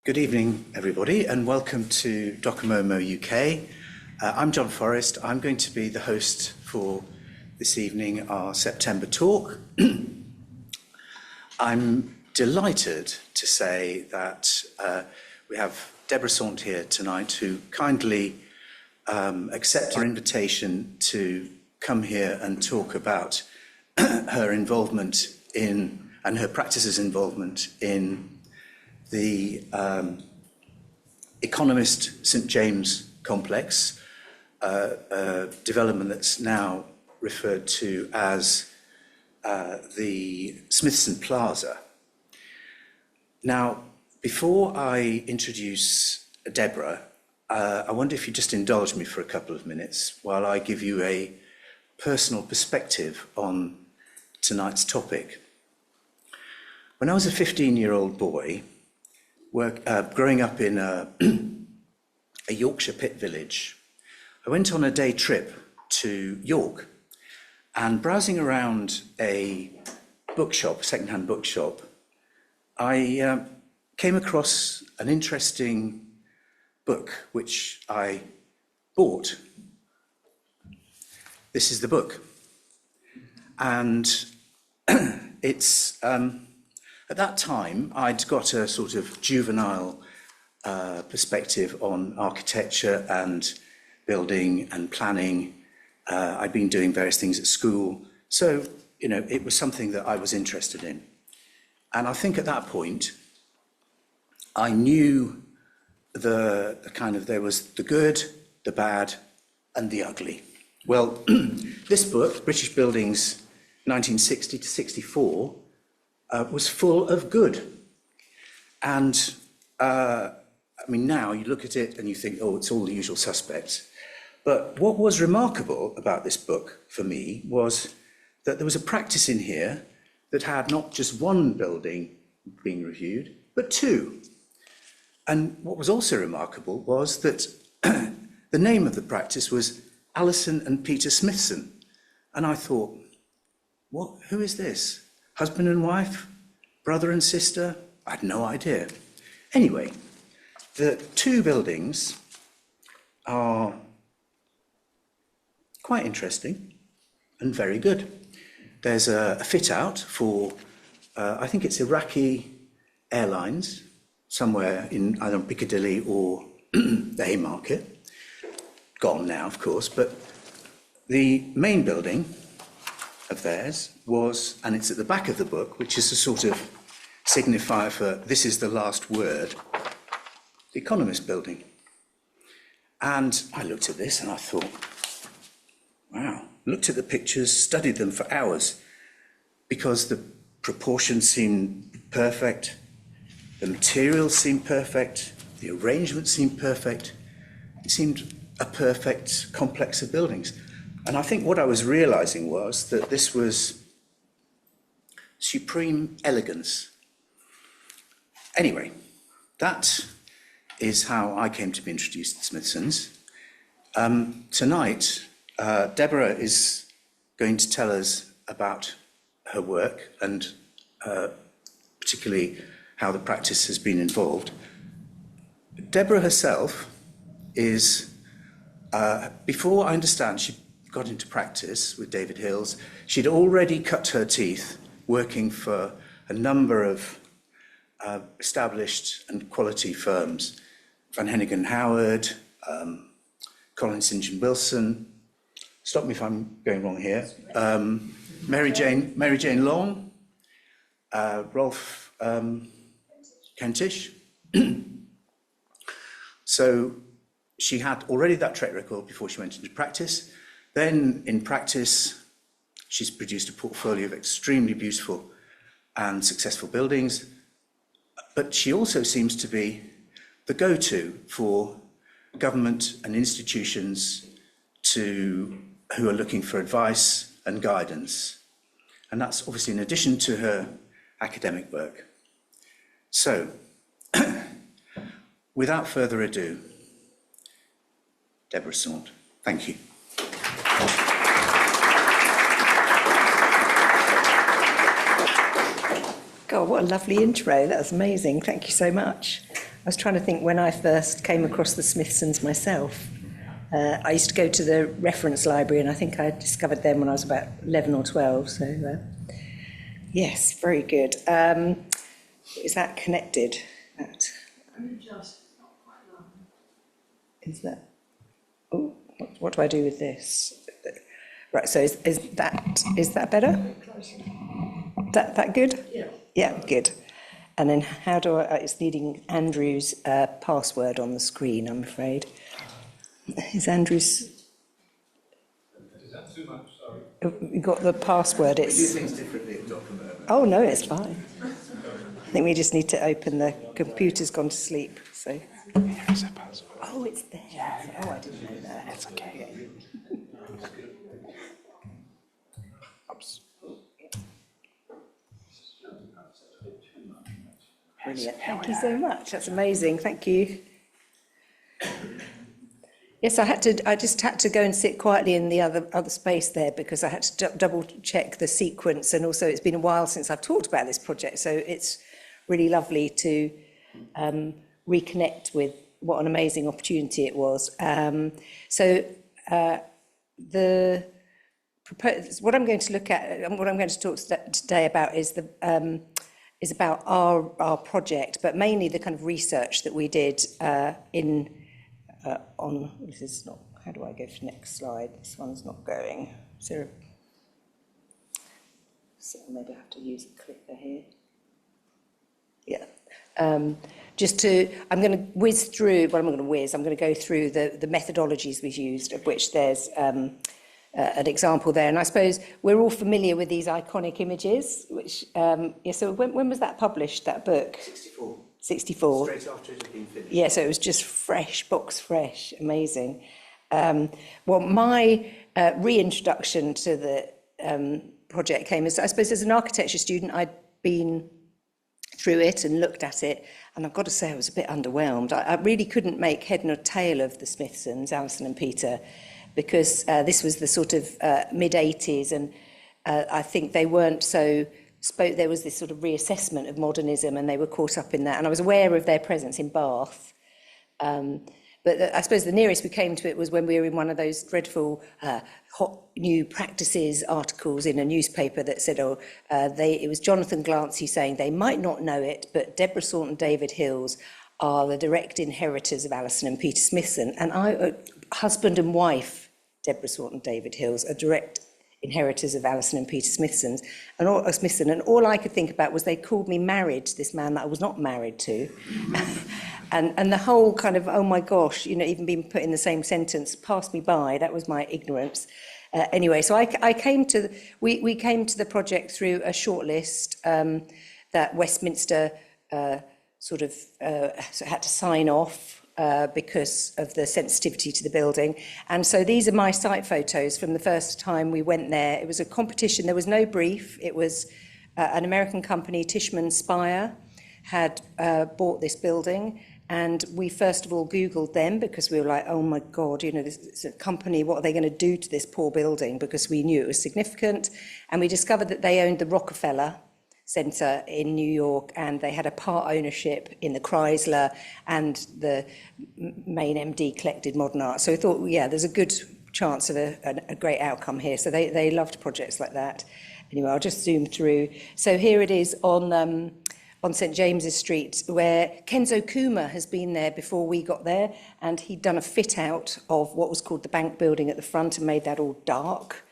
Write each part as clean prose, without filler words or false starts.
Good evening, everybody, and welcome to Docomomo UK. I'm John Forrest. I'm going to be the host for this evening, our September talk. I'm delighted to say that we have Deborah Saunt here tonight, who kindly accepted our invitation to come here and talk about her involvement in, and her practice's involvement in, the Economist St James complex, a development that's now referred to as the Smithson Plaza. Now, before I introduce Deborah, I wonder if you just indulge me for a couple of minutes while I give you a personal perspective on tonight's topic. When I was a 15-year-old boy, growing up in a Yorkshire pit village, I went on a day trip to York, and browsing around a bookshop, second-hand bookshop, I came across an interesting book which I bought. This is the book, and it's at that time, I'd got a sort of juvenile perspective on architecture and building and planning. I'd been doing various things at school. So, you know, it was something that I was interested in. And I think at that point, I knew the kind of, there was the good, the bad, and the ugly. Well, this book, British Buildings 1960 to 64, was full of good. And I mean, now you look at it and you think, oh, it's all the usual suspects. But what was remarkable about this book for me was that there was a practice in here that had not just one building being reviewed, but two. And what was also remarkable was that the name of the practice was Alison and Peter Smithson. And I thought, what? Who is this? Husband and wife? Brother and sister? I had no idea. Anyway, the two buildings are quite interesting and very good. There's a fit out for, I think it's Iraqi Airlines, somewhere in either Piccadilly or the Haymarket. Gone now, of course, but the main building of theirs was, and it's at the back of the book, which is a sort of signifier for this is the last word, the Economist building. And I looked at this and I thought, wow, looked at the pictures, studied them for hours, because the proportions seemed perfect, the materials seemed perfect, the arrangement seemed perfect. It seemed a perfect complex of buildings. And I think what I was realizing was that this was supreme elegance. Anyway, that is how I came to be introduced to Smithsons. Tonight, Deborah is going to tell us about her work and particularly how the practice has been involved. Deborah herself is, before I understand she got into practice with David Hills, she'd already cut her teeth working for a number of established and quality firms, Van Hennigan Howard, Collins St Wilson, stop me if I'm going wrong here, Mary Jane Long, Rolf Kentish. So she had already that track record before she went into practice. Then in practice, she's produced a portfolio of extremely beautiful and successful buildings, but she also seems to be the go-to for government and institutions who are looking for advice and guidance. And that's obviously in addition to her academic work. So, without further ado, Deborah Saunt. Thank you. God, what a lovely intro. That was amazing. Thank you so much. was trying to think when I first came across the Smithsons myself. I used to go to the reference library, and I think I discovered them when I was about 11 or 12. So, yes, very good. Is that connected? Is that? Oh, what do I do with this? Right. So is that better? That good? Yeah. Yeah, good. And then how do I? It's needing Andrew's password on the screen, I'm afraid. Is Andrew's? Is that too much? Sorry. You got the password. It's. We do things differently at document. Oh no, it's fine. I think we just need to open the computer's gone to sleep. So. There is a password. Oh, it's there. Oh, I didn't know that. It's okay. Oops. Brilliant. Thank you so much. That's amazing. Thank you. Yes, I just had to go and sit quietly in the other space there because I had to double check the sequence, and also it's been a while since I've talked about this project, so it's really lovely to reconnect with what an amazing opportunity it was. What I'm going to look at, and what I'm going to talk today about is about our project, but mainly the kind of research that we did on, this is not, how do I go to the next slide? This one's not going. So maybe I have to use a clicker here. Yeah. I'm going to whiz through, I'm going to go through the methodologies we've used, of which there's an example there. And I suppose we're all familiar with these iconic images, which, so when was that published, that book? 64. 64. Straight after it had been finished. Yeah, so it was just fresh, box fresh, amazing. Well, my reintroduction to the project came as, I suppose, as an architecture student, I'd been through it and looked at it, and I've got to say I was a bit underwhelmed. I really couldn't make head nor tail of the Smithsons, Alison and Peter, because this was the sort of mid-80s, and I think they weren't so... there was this sort of reassessment of modernism, and they were caught up in that. And I was aware of their presence in Bath. But I suppose the nearest we came to it was when we were in one of those dreadful hot new practices articles in a newspaper that said, it was Jonathan Glancy saying they might not know it, but Deborah Saunt and David Hills are the direct inheritors of Alison and Peter Smithson. And husband and wife, Deborah Saunt and David Hills, are direct inheritors of Alison and Peter Smithson, and all I could think about was they called me married to this man that I was not married to, and the whole kind of, oh my gosh, even being put in the same sentence passed me by. That was my ignorance. Anyway, so we came to the project through a shortlist that Westminster sort of had to sign off. Because of the sensitivity to the building. And so these are my site photos from the first time we went there. It was a competition, there was no brief. It was an American company, Tishman Speyer, had bought this building. And we first of all Googled them because we were like, oh my God, this is a company, what are they going to do to this poor building? Because we knew it was significant. And we discovered that they owned the Rockefeller Center in New York, and they had a part ownership in the Chrysler, and the main MD collected modern art. So we thought, yeah, there's a good chance of a great outcome here. So they loved projects like that. Anyway, I'll just zoom through. So here it is on St James's Street, where Kenzo Kuma has been there before we got there, and he'd done a fit out of what was called the bank building at the front and made that all dark.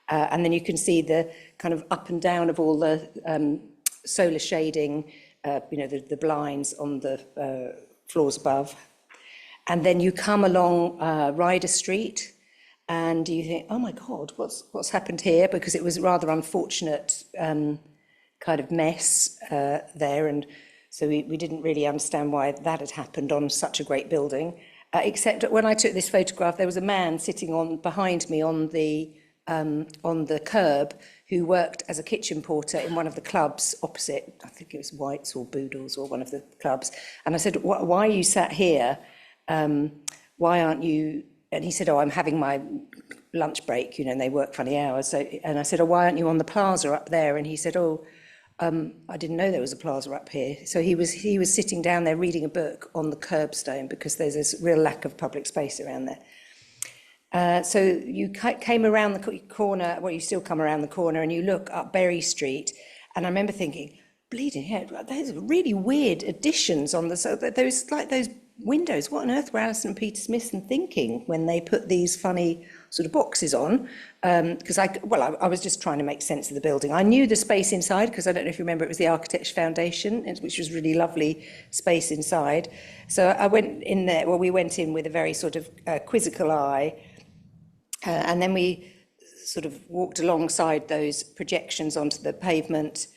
And then you can see the kind of up and down of all the solar shading, the blinds on the floors above. And then you come along Ryder Street and you think, oh my God, what's happened here? Because it was a rather unfortunate kind of mess there. And so we didn't really understand why that had happened on such a great building. Except when I took this photograph, there was a man sitting behind me on the curb who worked as a kitchen porter in one of the clubs opposite. I think it was White's or Boodle's or one of the clubs. And I said, why are you sat here? Why aren't you? And he said, I'm having my lunch break, and they work funny hours. So, and I said, why aren't you on the plaza up there? And he said, I didn't know there was a plaza up here. So he was sitting down there reading a book on the curbstone because there's this real lack of public space around there. So you came around the corner, well, you still come around the corner and you look up Berry Street. And I remember thinking, bleeding heck, those are really weird additions on the, so those, like those windows, what on earth were Alison and Peter Smithson thinking when they put these funny sort of boxes on? Because I was just trying to make sense of the building. I knew the space inside, because I don't know if you remember, it was the Architecture Foundation, which was really lovely space inside. So I went in there, well, we went in with a very sort of quizzical eye, and then we sort of walked alongside those projections onto the pavement,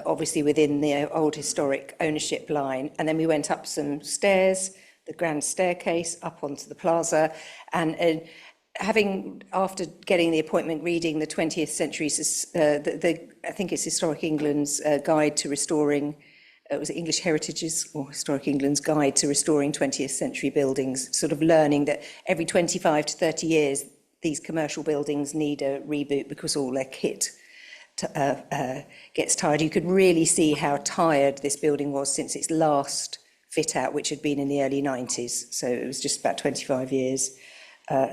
obviously within the old historic ownership line. And then we went up some stairs, the grand staircase, up onto the plaza. And having, after getting the appointment, reading the 20th century, I think it's Historic England's guide to restoring, was it English Heritage's or Historic England's guide to restoring 20th century buildings, sort of learning that every 25 to 30 years, these commercial buildings need a reboot because all their kit gets tired. You could really see how tired this building was since its last fit out, which had been in the early 90s. So it was just about 25 years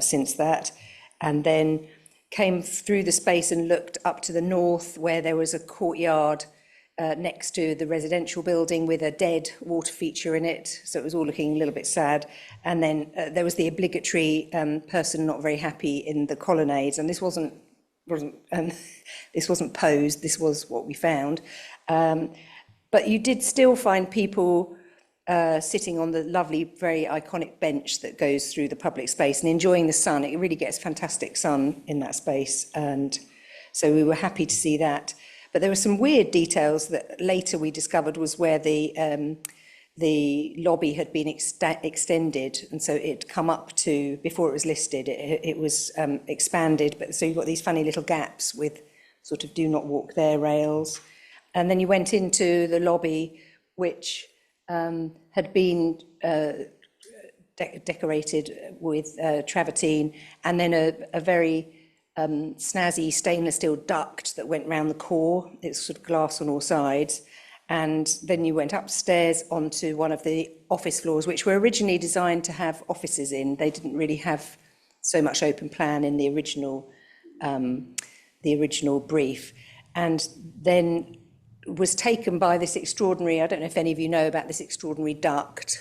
since that. And then came through the space and looked up to the north where there was a courtyard next to the residential building with a dead water feature in it. So it was all looking a little bit sad. And then there was the obligatory person not very happy in the colonnades. And this wasn't posed, this was what we found. But you did still find people sitting on the lovely, very iconic bench that goes through the public space and enjoying the sun. It really gets fantastic sun in that space. And so we were happy to see that. But there were some weird details that later we discovered was where the lobby had been extended, and so it'd come up to, before it was listed, it was expanded, but so you've got these funny little gaps with sort of do not walk there rails. And then you went into the lobby, which had been decorated with travertine, and then a very snazzy stainless steel duct that went round the core. It's sort of glass on all sides. And then you went upstairs onto one of the office floors, which were originally designed to have offices in. They didn't really have so much open plan in the original brief. And then was taken by this extraordinary, I don't know if any of you know about this extraordinary duct.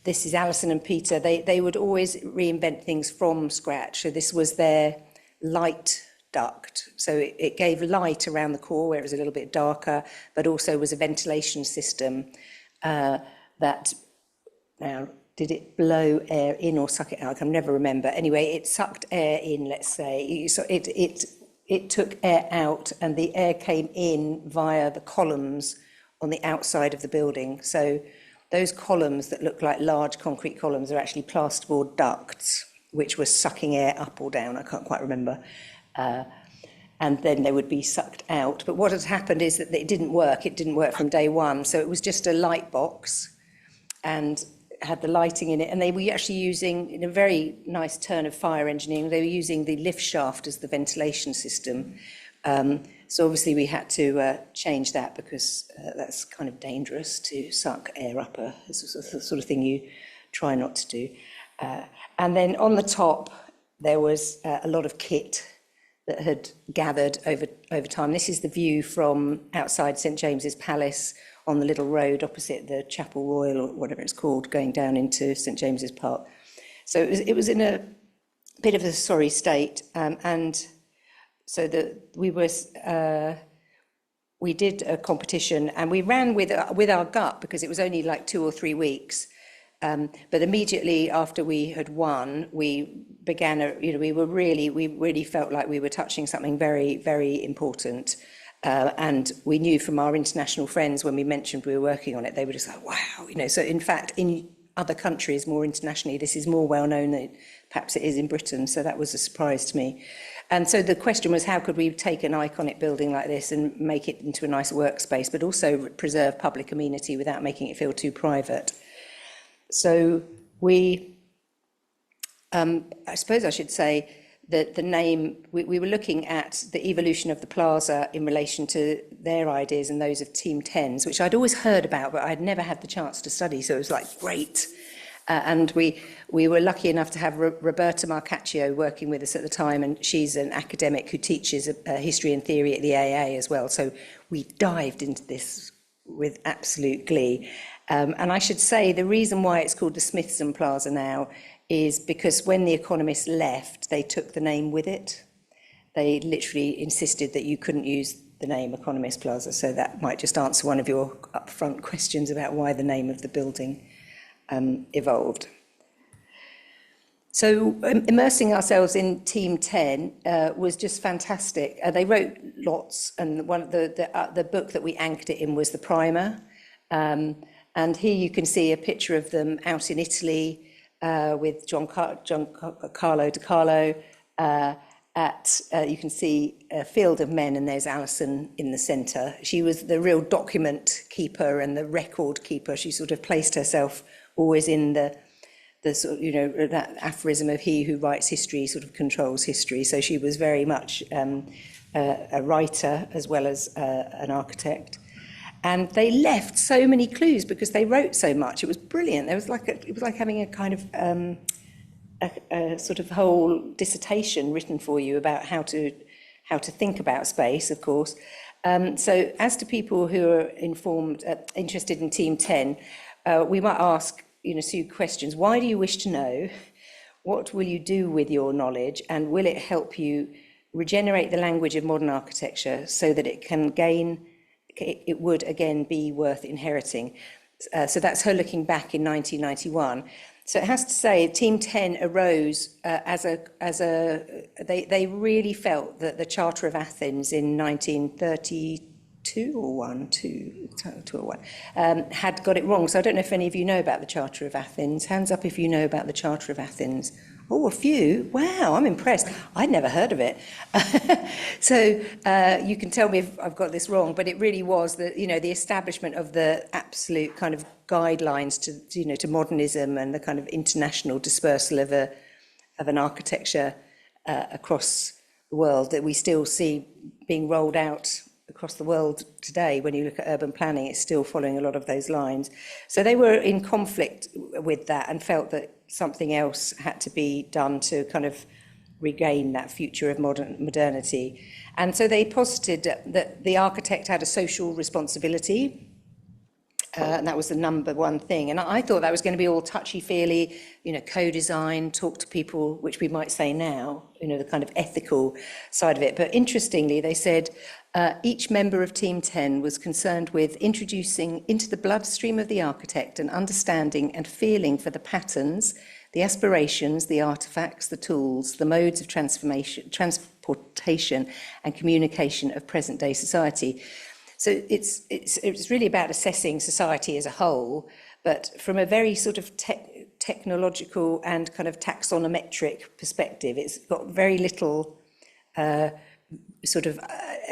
This is Alison and Peter. They would always reinvent things from scratch. So this was their light duct. So it gave light around the core where it was a little bit darker, but also was a ventilation system that, now, did it blow air in or suck it out? I can never remember. Anyway, it sucked air in, let's say. So it took air out, and the air came in via the columns on the outside of the building. So those columns that look like large concrete columns are actually plasterboard ducts, which were sucking air up or down. I can't quite remember. And then they would be sucked out. But what had happened is that it didn't work. It didn't work from day one. So it was just a light box and had the lighting in it. And they were actually using, in a very nice turn of fire engineering, they were using the lift shaft as the ventilation system. So obviously we had to change that because that's kind of dangerous to suck air up. It's the sort of thing you try not to do. And then on the top, there was a lot of kit that had gathered over time. This is the view from outside St James's Palace on the little road opposite the Chapel Royal, or whatever it's called, going down into St James's Park. So it was in a bit of a sorry state, and so we did a competition, and we ran with our gut because it was only like 2 or 3 weeks. But immediately after we had won, we began we really felt like we were touching something very, very important. And we knew from our international friends when we mentioned we were working on it, they were just like, wow, So in fact, in other countries more internationally, this is more well known than perhaps it is in Britain. So that was a surprise to me. And so the question was, how could we take an iconic building like this and make it into a nice workspace, but also preserve public amenity without making it feel too private? So we, I suppose I should say, the name, we were looking at the evolution of the Plaza in relation to their ideas and those of Team 10s, which I'd always heard about, but I'd never had the chance to study, so it was like, great. And we were lucky enough to have Roberta Marcaccio working with us at the time, and she's an academic who teaches history and theory at the AA as well, so we dived into this with absolute glee. And I should say the reason why it's called the Smithson Plaza now is because when the Economist left, they took the name with it. They literally insisted that you couldn't use the name Economist Plaza, so that might just answer one of your upfront questions about why the name of the building evolved. So immersing ourselves in Team 10 was just fantastic. They wrote lots, and one of the book that we anchored it in was the primer. And here you can see a picture of them out in Italy with Carlo De Carlo. You can see a field of men, and there's Alison in the centre. She was the real document keeper and the record keeper. She sort of placed herself always in the sort of, you know, that aphorism of he who writes history sort of controls history. So she was very much a writer as well as an architect. And they left so many clues because they wrote so much. It was brilliant. It was like having a kind of a sort of whole dissertation written for you about how to think about space, of course. So as to people who are interested in Team 10, we might ask, you know, Sue questions. Why do you wish to know? What will you do with your knowledge? And will it help you regenerate the language of modern architecture so that it would again be worth inheriting? So that's her looking back in 1991. So it has to say, Team 10 arose they really felt that the Charter of Athens in 1932 or 1, 2 or 1, had got it wrong. So I don't know if any of you know about the Charter of Athens. Hands up if you know about the Charter of Athens. Oh, a few. Wow, I'm impressed. I'd never heard of it. So you can tell me if I've got this wrong, but it really was the establishment of the absolute kind of guidelines to modernism and the kind of international dispersal of an architecture across the world that we still see being rolled out across the world today. When you look at urban planning, it's still following a lot of those lines. So they were in conflict with that and felt that something else had to be done to kind of regain that future of modernity. And so they posited that the architect had a social responsibility, and that was the number one thing. And I thought that was going to be all touchy-feely, co-design, talk to people, which we might say now, the kind of ethical side of it. But interestingly, they said each member of Team 10 was concerned with introducing into the bloodstream of the architect an understanding and feeling for the patterns, the aspirations, the artifacts, the tools, the modes of transportation and communication of present-day society. So it's really about assessing society as a whole, but from a very sort of technological and kind of taxonometric perspective. It's got very little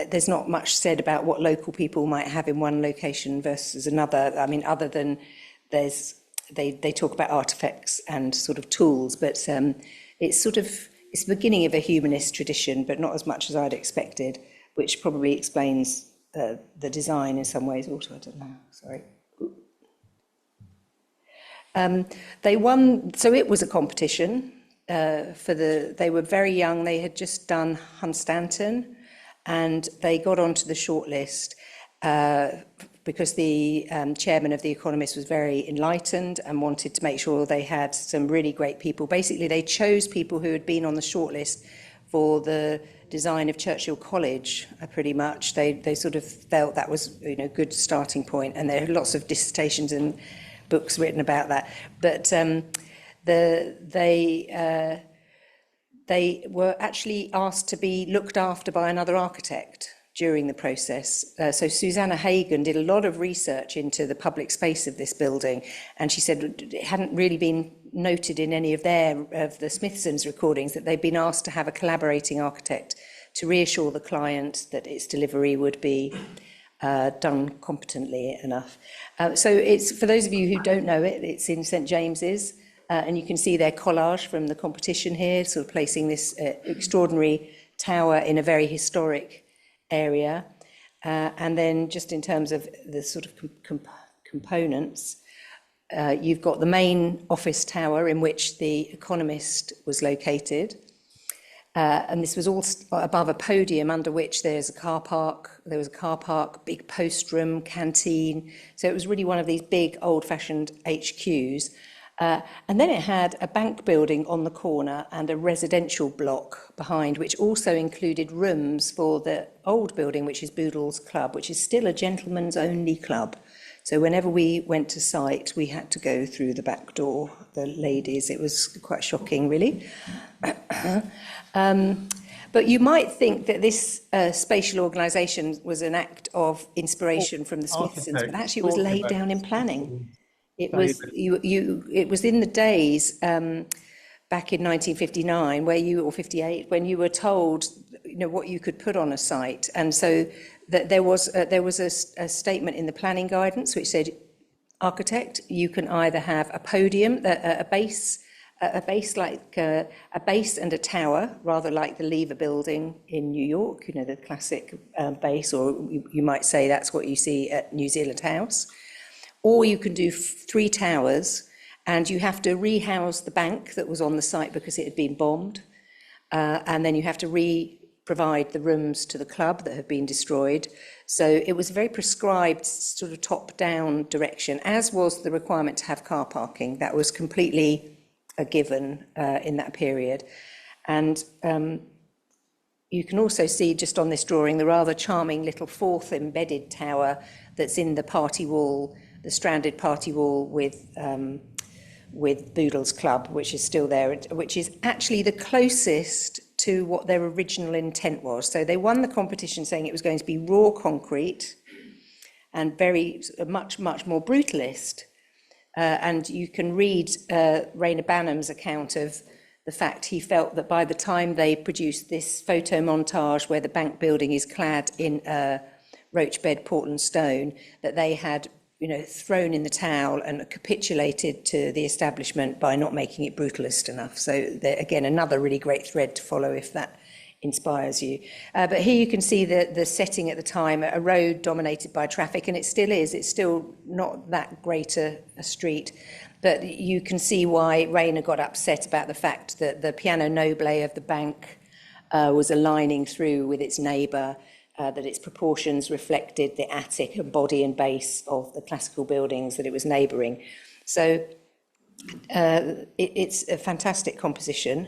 there's not much said about what local people might have in one location versus another. I mean, other than they talk about artifacts and sort of tools, but it's the beginning of a humanist tradition, but not as much as I'd expected, which probably explains the design in some ways also. I don't know, sorry. They won, so it was a competition they were very young. They had just done Hunstanton, and they got onto the shortlist because the chairman of The Economist was very enlightened and wanted to make sure they had some really great people. Basically, they chose people who had been on the shortlist for the design of Churchill College, pretty much. They sort of felt that was a good starting point, and there are lots of dissertations and books written about that. But they were actually asked to be looked after by another architect during the process. So Susanna Hagen did a lot of research into the public space of this building, and she said it hadn't really been noted in any of the Smithsons recordings that they'd been asked to have a collaborating architect to reassure the client that its delivery would be done competently enough. So it's, for those of you who don't know it, it's in St James's. and you can see their collage from the competition here, sort of placing this extraordinary tower in a very historic area. And then just in terms of the sort of components, you've got the main office tower in which the Economist was located. And this was all above a podium under which there's a car park. There was a car park, big post room, canteen. So it was really one of these big old-fashioned HQs. And then it had a bank building on the corner and a residential block behind, which also included rooms for the old building, which is Boodle's Club, which is still a gentleman's only club. So whenever we went to site, we had to go through the back door, the ladies. It was quite shocking, really. But you might think that this spatial organisation was an act of inspiration from the Smithsons, but actually it was laid down in planning. It was it was in the days back in 1959 or 58 when you were told, what you could put on a site, and so that there was a statement in the planning guidance which said, architect, you can either have a podium, a base and a tower, rather like the Lever Building in New York, the classic base, or you might say that's what you see at New Zealand House. Or you can do 3 towers, and you have to rehouse the bank that was on the site because it had been bombed, and then you have to provide the rooms to the club that have been destroyed. So it was a very prescribed sort of top-down direction, as was the requirement to have car parking. That was completely a given in that period. And you can also see just on this drawing the rather charming little 4th embedded tower that's in the party wall, the stranded party wall with Boodle's Club, which is still there, which is actually the closest to what their original intent was. So they won the competition saying it was going to be raw concrete and much more brutalist. And you can read Rayner Banham's account of the fact he felt that by the time they produced this photo montage where the bank building is clad in roach bed Portland stone, that they had thrown in the towel and capitulated to the establishment by not making it brutalist enough. So again, another really great thread to follow if that inspires you. But here you can see the setting at the time, a road dominated by traffic, and it still is. It's still not that great a street. But you can see why Rayner got upset about the fact that the piano nobile of the bank was aligning through with its neighbour, that its proportions reflected the attic and body and base of the classical buildings that it was neighbouring. So it's a fantastic composition.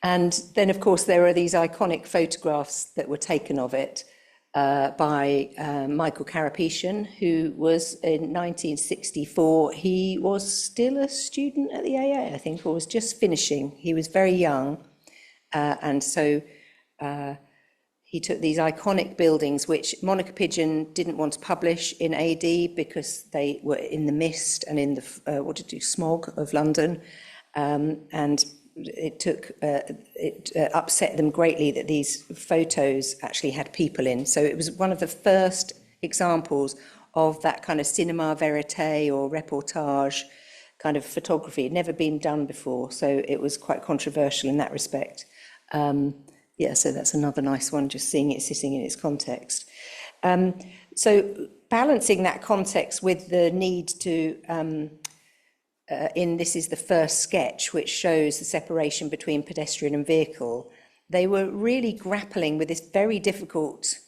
And then, of course, there are these iconic photographs that were taken of it by Michael Karapetian, who was in 1964. He was still a student at the AA, I think, or was just finishing. He was very young. And so he took these iconic buildings, which Monica Pigeon didn't want to publish in AD because they were in the mist and in the smog of London. And it upset them greatly that these photos actually had people in. So it was one of the first examples of that kind of cinema verite or reportage kind of photography. It had never been done before, so it was quite controversial in that respect. So that's another nice one, just seeing it sitting in its context. So balancing that context with the need to this is the first sketch, which shows the separation between pedestrian and vehicle. They were really grappling with this very difficult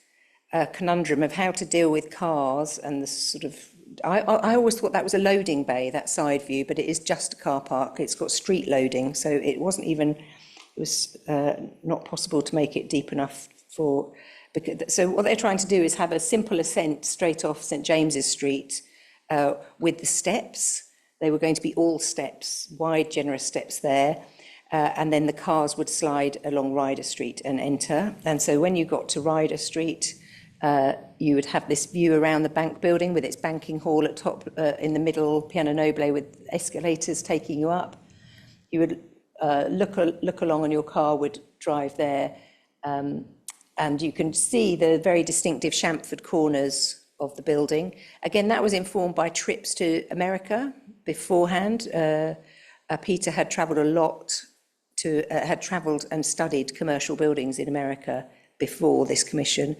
conundrum of how to deal with cars and the sort of... I always thought that was a loading bay, that side view, but it is just a car park. It's got street loading, so it wasn't even... It was not possible to make it deep enough for... So what they're trying to do is have a simple ascent straight off St James's Street with the steps. They were going to be all steps, wide, generous steps there. And then the cars would slide along Ryder Street and enter. And so when you got to Ryder Street, you would have this view around the bank building with its banking hall at top, in the middle, piano nobile with escalators taking you up. You would look along and your car would drive there. And you can see the very distinctive chamfered corners of the building. Again, that was informed by trips to America beforehand. Peter had travelled a lot had travelled and studied commercial buildings in America before this commission,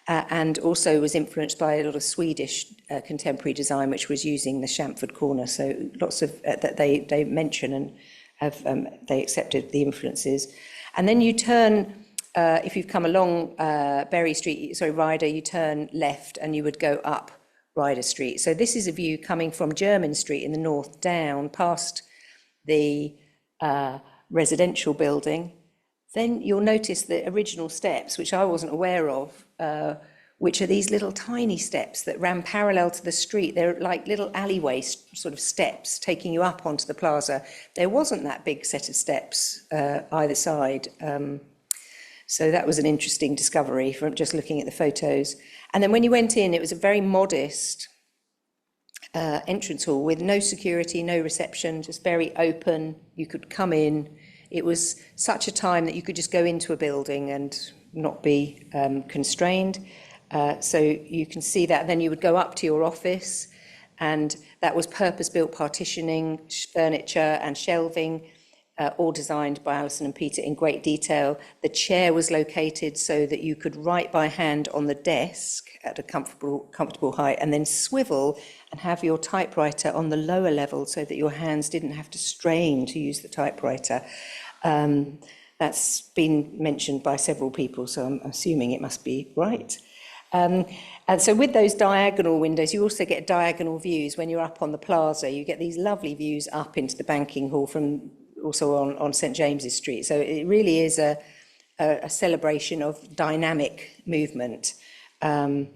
and also was influenced by a lot of Swedish contemporary design, which was using the chamfered corner. So lots of that they mention and have they accepted the influences. And then you turn, if you've come along Ryder, you turn left and you would go up Ryder Street. So this is a view coming from Jermyn Street in the north down past the residential building. Then you'll notice the original steps, which I wasn't aware of, which are these little tiny steps that ran parallel to the street. They're like little alleyway sort of steps taking you up onto the plaza. There wasn't that big set of steps either side. So that was an interesting discovery from just looking at the photos. And then when you went in, it was a very modest entrance hall with no security, no reception, just very open. You could come in. It was such a time that you could just go into a building and not be constrained. So you can see that. Then you would go up to your office, and that was purpose-built partitioning, furniture and shelving, all designed by Alison and Peter in great detail. The chair was located so that you could write by hand on the desk at a comfortable height, and then swivel and have your typewriter on the lower level so that your hands didn't have to strain to use the typewriter. That's been mentioned by several people, so I'm assuming it must be right. And so with those diagonal windows, you also get diagonal views when you're up on the plaza. You get these lovely views up into the banking hall from also on St James's Street. So it really is a celebration of dynamic movement. And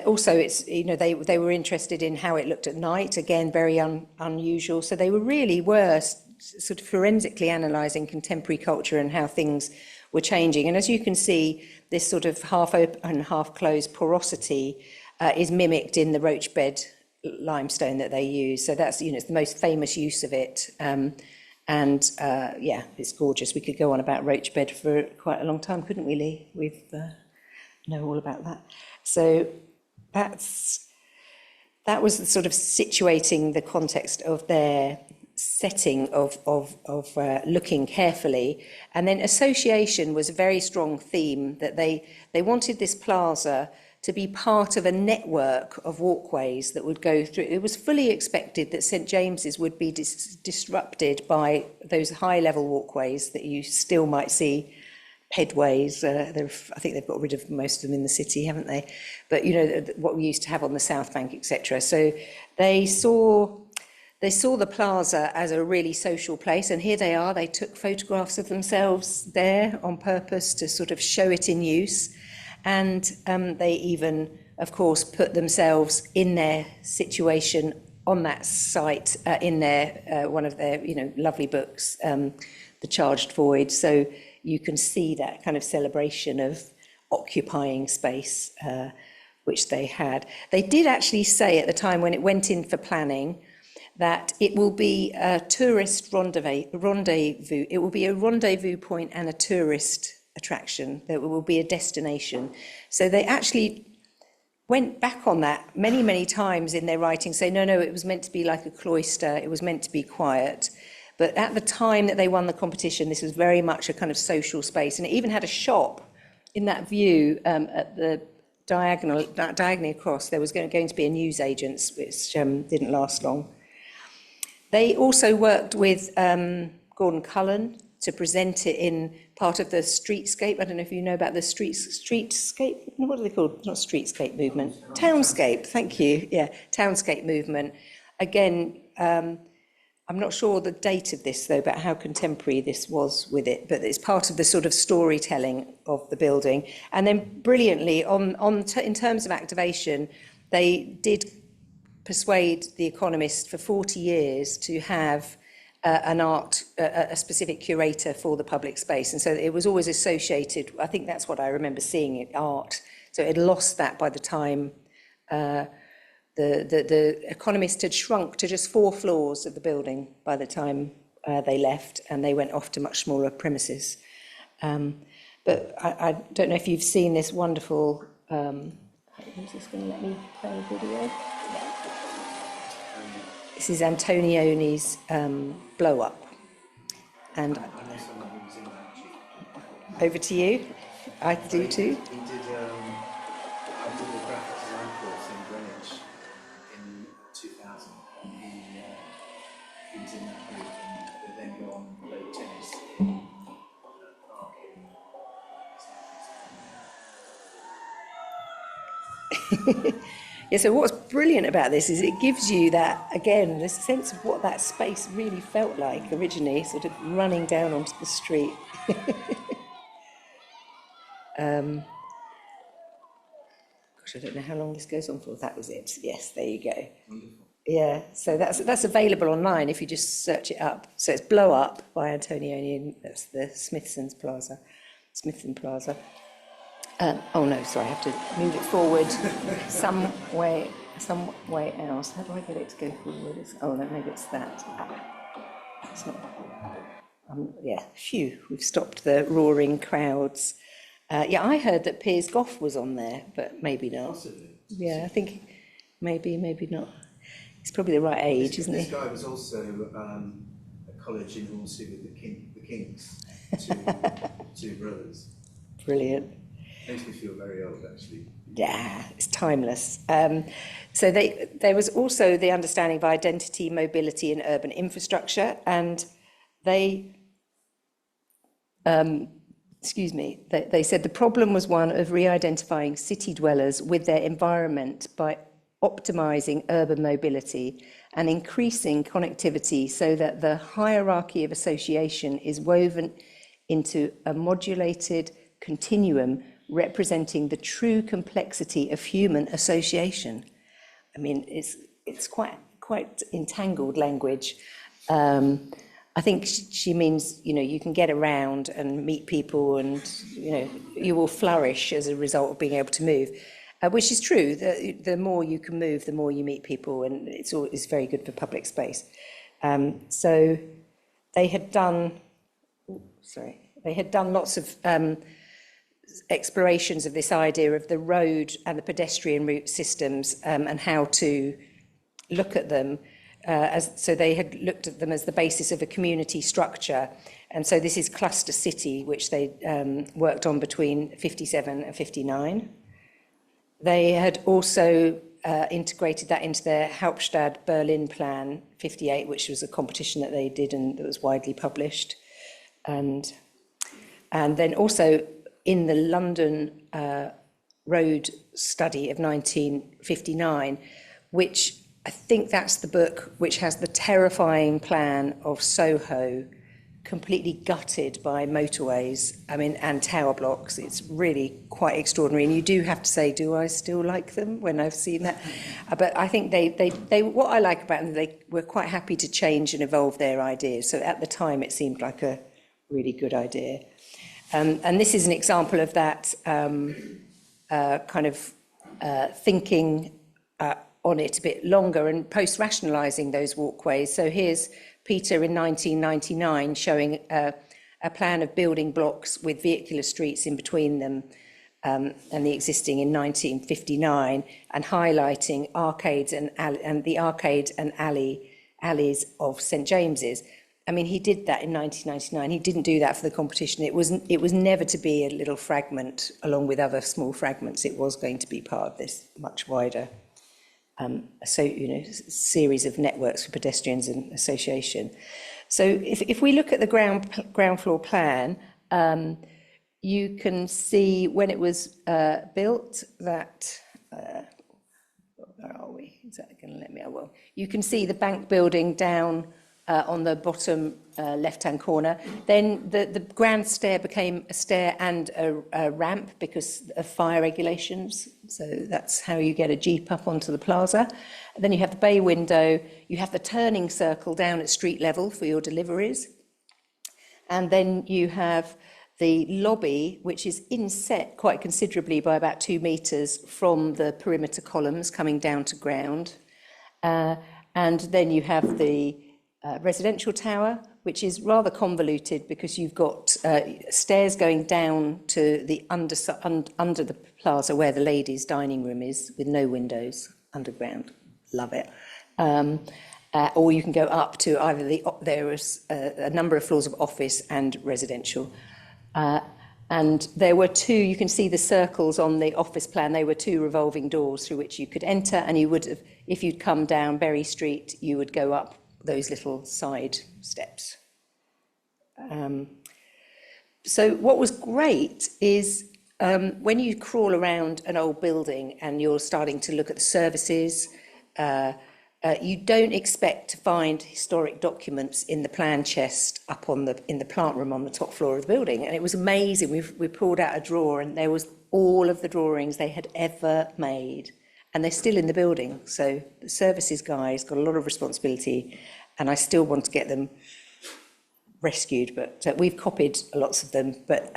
also, it's they were interested in how it looked at night. Again, very unusual. So they were sort of forensically analysing contemporary culture and how things were changing. And as you can see, this sort of half open, half closed porosity is mimicked in the roach bed limestone that they use. So that's it's the most famous use of it. Yeah, it's gorgeous. We could go on about roach bed for quite a long time, couldn't we, Lee? We know all about that. So that was sort of situating the context of their setting of looking carefully. And then association was a very strong theme, that they wanted this plaza to be part of a network of walkways that would go through. It was fully expected that St James's would be disrupted by those high-level walkways that you still might see, pedways. I think they've got rid of most of them in the city, haven't they? But what we used to have on the South Bank, etc. So they saw the plaza as a really social place, and here they are. They took photographs of themselves there on purpose to sort of show it in use. And they even, of course, put themselves in their situation on that site in their one of their lovely books, The Charged Void. So you can see that kind of celebration of occupying space, which they had. They did actually say at the time when it went in for planning that it will be a tourist rendezvous. It will be a rendezvous point and a tourist attraction. There will be a destination. So they actually went back on that many, many times in their writing, saying, no, it was meant to be like a cloister. It was meant to be quiet. But at the time that they won the competition, this was very much a kind of social space. And it even had a shop in that view at the diagonally across. There was going to be a newsagent's, which didn't last long. They also worked with Gordon Cullen to present it in part of the streetscape. I don't know if you know about the streetscape. What are they called? Not streetscape movement. Townscape. Thank you. Yeah, townscape movement. Again, I'm not sure the date of this though, about how contemporary this was with it, but it's part of the sort of storytelling of the building. And then brilliantly, in terms of activation, they did persuade the Economist for 40 years to have a specific curator for the public space. And so it was always associated, I think that's what I remember seeing it, art. So it lost that by the time the Economist had shrunk to just 4 floors of the building by the time they left, and they went off to much smaller premises. But I don't know if you've seen this wonderful, is this going to let me play a video? This is Antonioni's Blow Up. And I know someone who was in that actually. over to you. I do too. He did, I did a graphic design course in Greenwich in 2000. He was in that group and they then go on and play tennis in a park in Yeah, so what's brilliant about this is it gives you that, again, this sense of what that space really felt like originally, sort of running down onto the street. Gosh, I don't know how long this goes on for. That was it. Yes, there you go. Wonderful. Yeah, so that's available online if you just search it up. So it's Blow Up by Antonioni, and that's the Smithsons Plaza, Smithson Plaza. Oh no, sorry, I have to move it forward some way else. How do I get it to go forward? Oh no, maybe it's that. It's not. Yeah, phew, we've stopped the roaring crowds. Yeah, I heard that Piers Gough was on there, but maybe not. Possibly. Yeah, I think maybe not. He's probably the right age, isn't he? This guy was also at college in Hornsey with the Kings, two brothers. Brilliant. Makes me feel very old, actually. Yeah, it's timeless. So there was also the understanding of identity, mobility and urban infrastructure, and they said the problem was one of re-identifying city dwellers with their environment by optimising urban mobility and increasing connectivity so that the hierarchy of association is woven into a modulated continuum representing the true complexity of human association. I mean, it's quite entangled language. I think she means, you can get around and meet people and, you will flourish as a result of being able to move, which is true. The more you can move, the more you meet people, and it's very good for public space. So they had done lots of explorations of this idea of the road and the pedestrian route systems and how to look at them. So they had looked at them as the basis of a community structure. And so this is Cluster City, which they worked on between 57 and 59. They had also integrated that into their Hauptstadt Berlin Plan 58, which was a competition that they did and that was widely published. And then also in the London Road Study of 1959, which I think that's the book which has the terrifying plan of Soho completely gutted by motorways, and tower blocks. It's really quite extraordinary. And you do have to say, do I still like them when I've seen that? But I think they what I like about them, they were quite happy to change and evolve their ideas. So at the time, it seemed like a really good idea. And this is an example of that thinking on it a bit longer and post-rationalising those walkways. So here's Peter in 1999 showing a plan of building blocks with vehicular streets in between them and the existing in 1959, and highlighting arcades and the arcades and alleys of St James's. He did that in 1999. He didn't do that for the competition. It was never to be a little fragment along with other small fragments. It was going to be part of this much wider series of networks for pedestrians and association. So if we look at the ground floor plan, you can see when it was built that, where are we? Is that going to let me? Oh, well, you can see the bank building down on the bottom left-hand corner. Then the grand stair became a stair and a ramp because of fire regulations. So that's how you get a jeep up onto the plaza. And then you have the bay window. You have the turning circle down at street level for your deliveries. And then you have the lobby, which is inset quite considerably by about 2 metres from the perimeter columns coming down to ground. And then you have the residential tower, which is rather convoluted because you've got stairs going down to the under the plaza where the ladies' dining room is, with no windows underground. Love it. or you can go up to either there was a number of floors of office and residential. And there were two, you can see the circles on the office plan, they were two revolving doors through which you could enter, and you would have, if you'd come down Berry Street, you would go up those little side steps. So what was great is when you crawl around an old building and you're starting to look at the services, you don't expect to find historic documents in the plan chest up in the plant room on the top floor of the building. And it was amazing. We pulled out a drawer and there was all of the drawings they had ever made. And they're still in the building. So the services guy's got a lot of responsibility, and I still want to get them rescued, but we've copied lots of them. But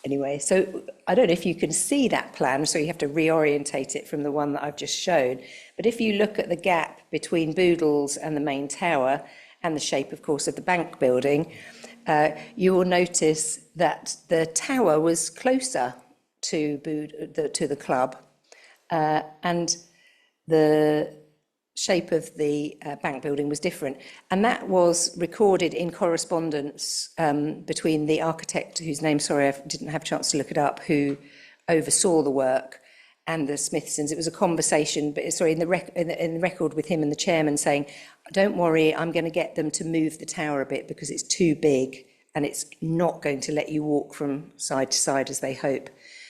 anyway, so I don't know if you can see that plan, so you have to reorientate it from the one that I've just shown. But if you look at the gap between Boodles and the main tower, and the shape, of course, of the bank building, you will notice that the tower was closer to the club, and the shape of the bank building was different. And that was recorded in correspondence between the architect, whose name, sorry, I didn't have a chance to look it up, who oversaw the work, and the Smithsons. It was a conversation, but sorry, in the record with him and the chairman saying, don't worry, I'm going to get them to move the tower a bit because it's too big and it's not going to let you walk from side to side as they hope.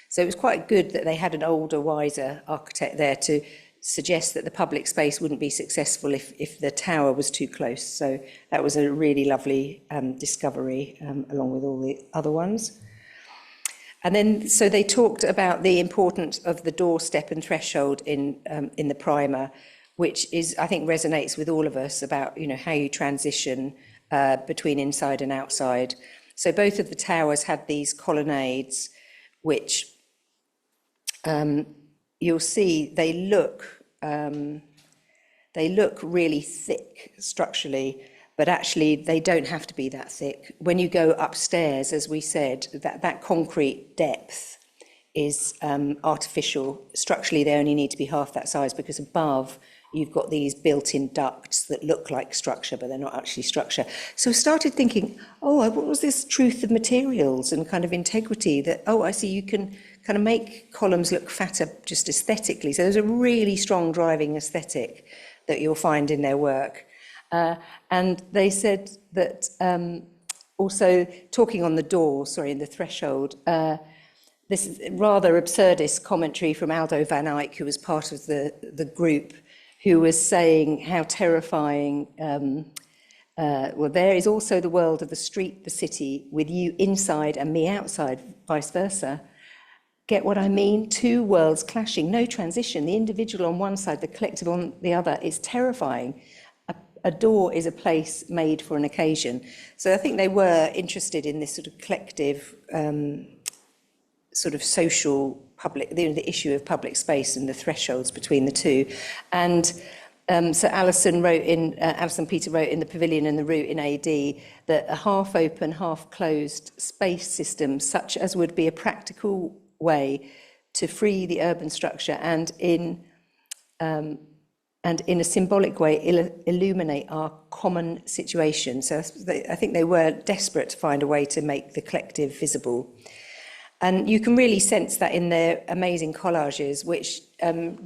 So it was quite good that they had an older, wiser architect there to suggest that the public space wouldn't be successful if the tower was too close. So that was a really lovely discovery, along with all the other ones. And then, so they talked about the importance of the doorstep and threshold in the primer, which is, I think, resonates with all of us about, you know, how you transition between inside and outside. So both of the towers had these colonnades, which you'll see they look really thick structurally, but actually they don't have to be that thick. When you go upstairs, as we said, that concrete depth is artificial. Structurally, they only need to be half that size because above you've got these built-in ducts that look like structure, but they're not actually structure. So I started thinking, oh, what was this truth of materials and kind of integrity that, oh, I see you can kind of make columns look fatter just aesthetically. So there's a really strong driving aesthetic that you'll find in their work. And they said that also talking on the door, in the threshold, this is rather absurdist commentary from Aldo van Eyck, who was part of the group, who was saying how terrifying, well, there is also the world of the street, the city, with you inside and me outside, vice versa. Get what I mean? Two worlds clashing, no transition. The individual on one side, the collective on the other, is terrifying. A door is a place made for an occasion. So I think they were interested in this sort of collective, sort of social public, the issue of public space and the thresholds between the two. And so Alison and Peter wrote in The Pavilion and the Route in AD that a half-open, half-closed space system, such as would be a practical way to free the urban structure and in a symbolic way illuminate our common situation. So I think they were desperate to find a way to make the collective visible. And you can really sense that in their amazing collages, which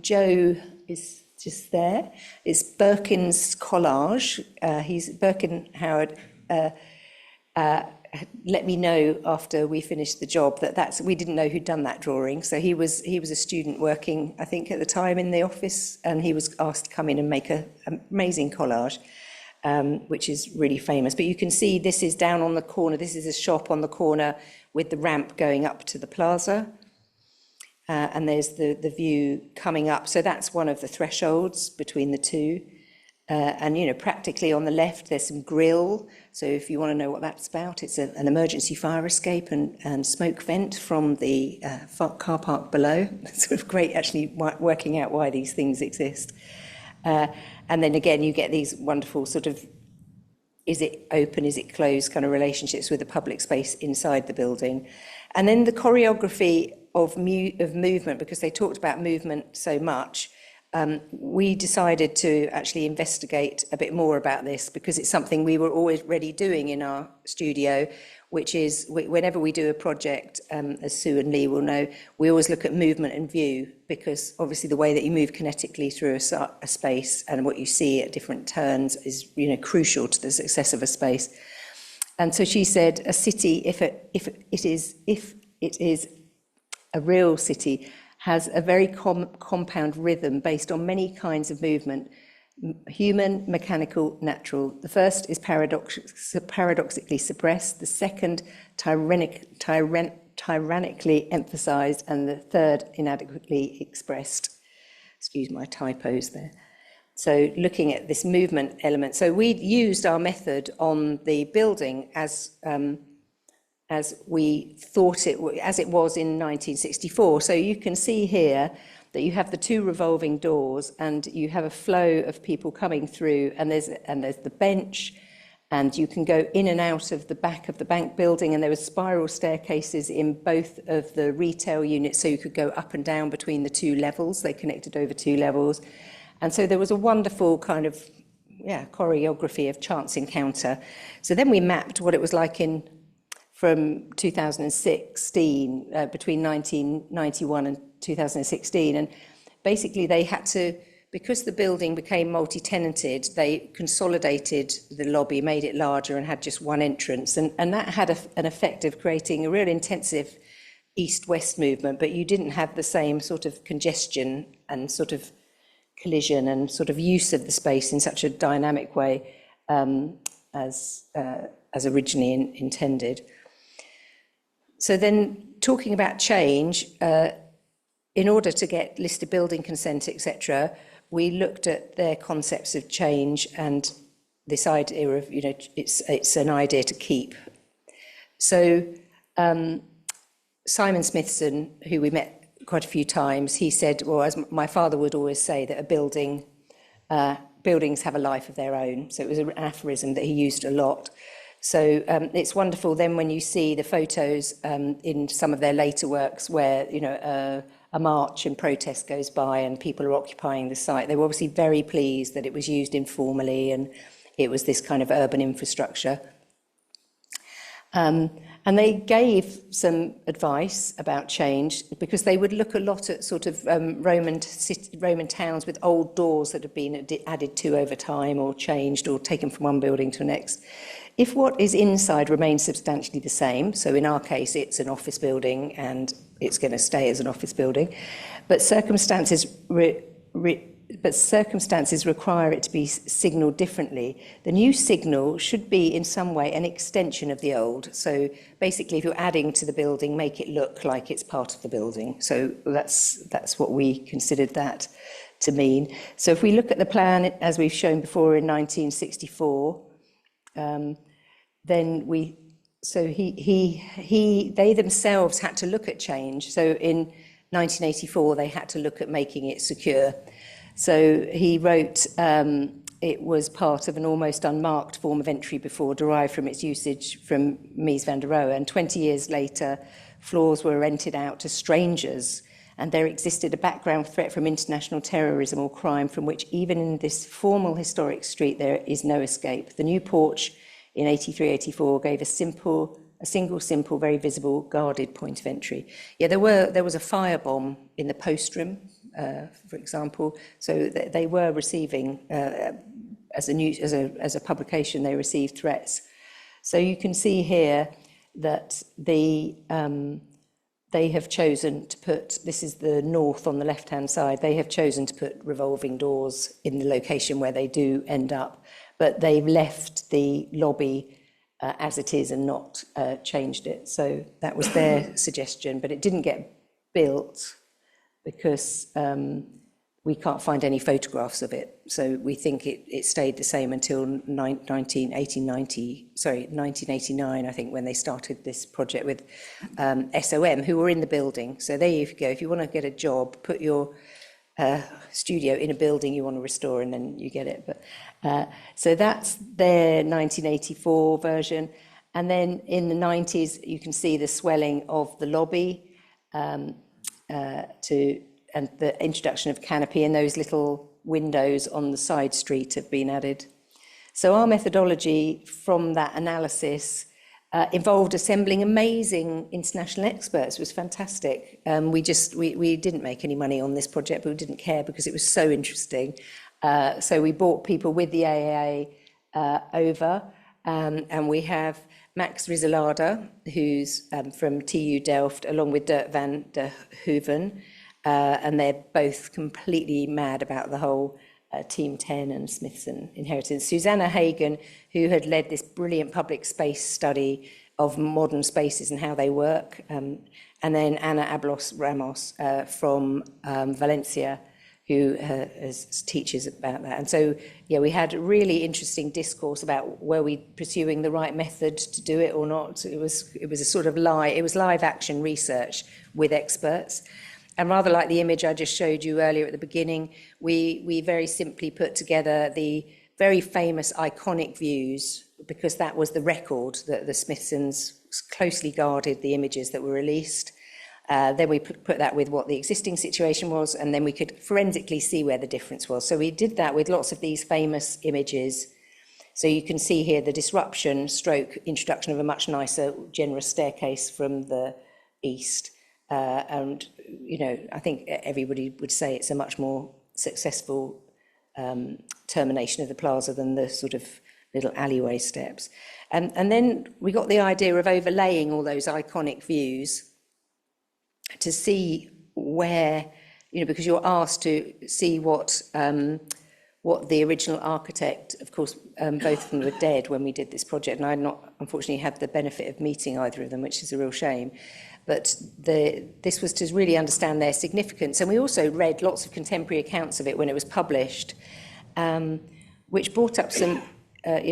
Joe is just there. It's Birkin's collage. Birkin Howard let me know after we finished the job that we didn't know who'd done that drawing. So he was a student working, I think, at the time in the office, and he was asked to come in and make an amazing collage, which is really famous. But you can see this is down on the corner. This is a shop on the corner with the ramp going up to the Plaza. And there's the view coming up. So that's one of the thresholds between the two. And, you know, practically on the left, there's some grill. So if you want to know what that's about, it's an emergency fire escape and smoke vent from the car park below. It's sort of great, actually, working out why these things exist. And then again, you get these wonderful sort of, is it open, is it closed kind of relationships with the public space inside the building. And then the choreography of movement, because they talked about movement so much. we decided to actually investigate a bit more about this, because it's something we were already doing in our studio, which is whenever we do a project, as Sue and Lee will know, we always look at movement and view, because obviously the way that you move kinetically through a space and what you see at different turns is, you know, crucial to the success of a space. And so she said, a city, if it is a real city, has a very compound rhythm based on many kinds of movement: human, mechanical, natural. The first is paradoxically suppressed, the second tyrannically emphasized, and the third inadequately expressed. Excuse my typos there. So looking at this movement element, so we used our method on the building as we thought as it was in 1964. So you can see here that you have the two revolving doors, and you have a flow of people coming through, and there's the bench, and you can go in and out of the back of the bank building, and there were spiral staircases in both of the retail units, so you could go up and down between the two levels. They connected over two levels. And so there was a wonderful kind of choreography of chance encounter. So then we mapped what it was like from 2016, between 1991 and 2016. And basically they had to, because the building became multi-tenanted, they consolidated the lobby, made it larger, and had just one entrance. And that had an effect of creating a real intensive east-west movement, but you didn't have the same sort of congestion and sort of collision and sort of use of the space in such a dynamic way as originally intended. So then, talking about change, in order to get listed building consent, etc., we looked at their concepts of change and this idea of, you know, it's an idea to keep. So Simon Smithson, who we met quite a few times, he said, well, as my father would always say, that buildings have a life of their own. So it was an aphorism that he used a lot. So it's wonderful then when you see the photos in some of their later works where, you know, a march and protest goes by and people are occupying the site. They were obviously very pleased that it was used informally and it was this kind of urban infrastructure. And they gave some advice about change, because they would look a lot at sort of Roman towns with old doors that had been added to over time or changed or taken from one building to the next. If what is inside remains substantially the same, so in our case it's an office building and it's going to stay as an office building, but circumstances require it to be signalled differently, the new signal should be in some way an extension of the old. So basically, if you're adding to the building, make it look like it's part of the building. So that's what we considered that to mean. So if we look at the plan, as we've shown before in 1964, then they themselves had to look at change. So in 1984, they had to look at making it secure. So he wrote, it was part of an almost unmarked form of entry before, derived from its usage from Mies van der Rohe. And 20 years later, floors were rented out to strangers, and there existed a background threat from international terrorism or crime from which even in this formal historic street there is no escape. The new porch in 83-84 gave a single simple, very visible, guarded point of entry. Yeah, there was a firebomb in the post room, for example. So they were receiving, as a publication, they received threats. So you can see here that they have chosen to put, this is the north on the left-hand side, they have chosen to put revolving doors in the location where they do end up, but they've left the lobby as it is and not changed it. So that was their suggestion, but it didn't get built because we can't find any photographs of it. So we think it stayed the same until 1989, I think, when they started this project with SOM, who were in the building. So there you go. If you want to get a job, put your studio in a building you want to restore, and then you get it. But so that's their 1984 version. And then in the 90s, you can see the swelling of the lobby to and the introduction of canopy, and those little windows on the side street have been added. So our methodology from that analysis involved assembling amazing international experts. It was fantastic. We didn't make any money on this project, but we didn't care because it was so interesting. So we brought people with the AAA over, and we have Max Rizalada, who's from TU Delft, along with Dirk van der Hoeven, and they're both completely mad about the whole Team 10 and Smithson inheritance. Susanna Hagen, who had led this brilliant public space study of modern spaces and how they work, and then Ana Ablos Ramos from Valencia, who teaches about that. And so, yeah, we had a really interesting discourse about were we pursuing the right method to do it or not. It was a sort of live action research with experts. And rather like the image I just showed you earlier at the beginning, we very simply put together the very famous iconic views, because that was the record that the Smithsons closely guarded the images that were released. Then we put that with what the existing situation was, and then we could forensically see where the difference was. So we did that with lots of these famous images. So you can see here the disruption stroke introduction of a much nicer, generous staircase from the east. And, you know, I think everybody would say it's a much more successful termination of the plaza than the sort of little alleyway steps. And then we got the idea of overlaying all those iconic views to see where, you know, because you're asked to see what the original architect, of course, both of them were dead when we did this project, and I not unfortunately had the benefit of meeting either of them, which is a real shame. But this was to really understand their significance. And we also read lots of contemporary accounts of it when it was published, which brought up some,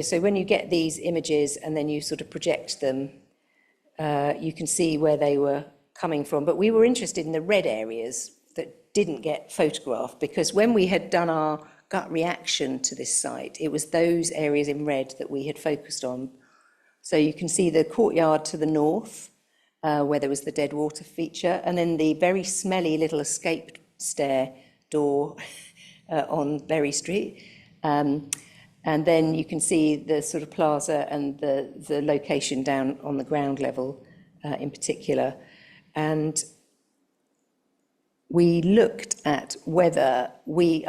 so when you get these images and then you sort of project them, you can see where they were coming from. But we were interested in the red areas that didn't get photographed, because when we had done our gut reaction to this site, it was those areas in red that we had focused on. So you can see the courtyard to the north, where there was the dead water feature, and then the very smelly little escape stair door on Berry Street. And then you can see the sort of plaza and the location down on the ground level in particular. And we looked at whether we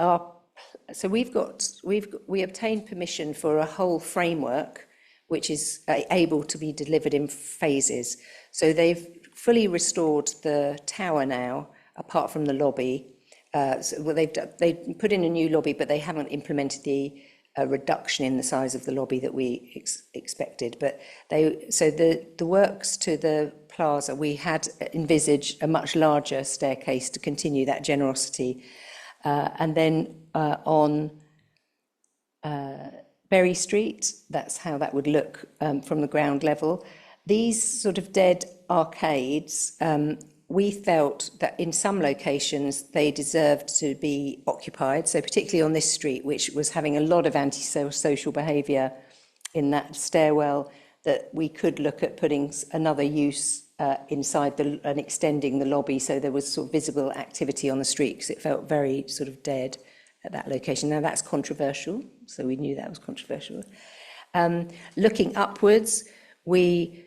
obtained permission for a whole framework which is able to be delivered in phases. So they've fully restored the tower now, apart from the lobby. They put in a new lobby, but they haven't implemented the reduction in the size of the lobby that we expected. But the works to the plaza, we had envisaged a much larger staircase to continue that generosity. And then on Berry Street, that's how that would look from the ground level. These sort of dead arcades, we felt that in some locations they deserved to be occupied. So particularly on this street, which was having a lot of antisocial behaviour in that stairwell, that we could look at putting another use inside and extending the lobby, so there was sort of visible activity on the street, because it felt very sort of dead at that location. Now that's controversial, so we knew that was controversial. Looking upwards, we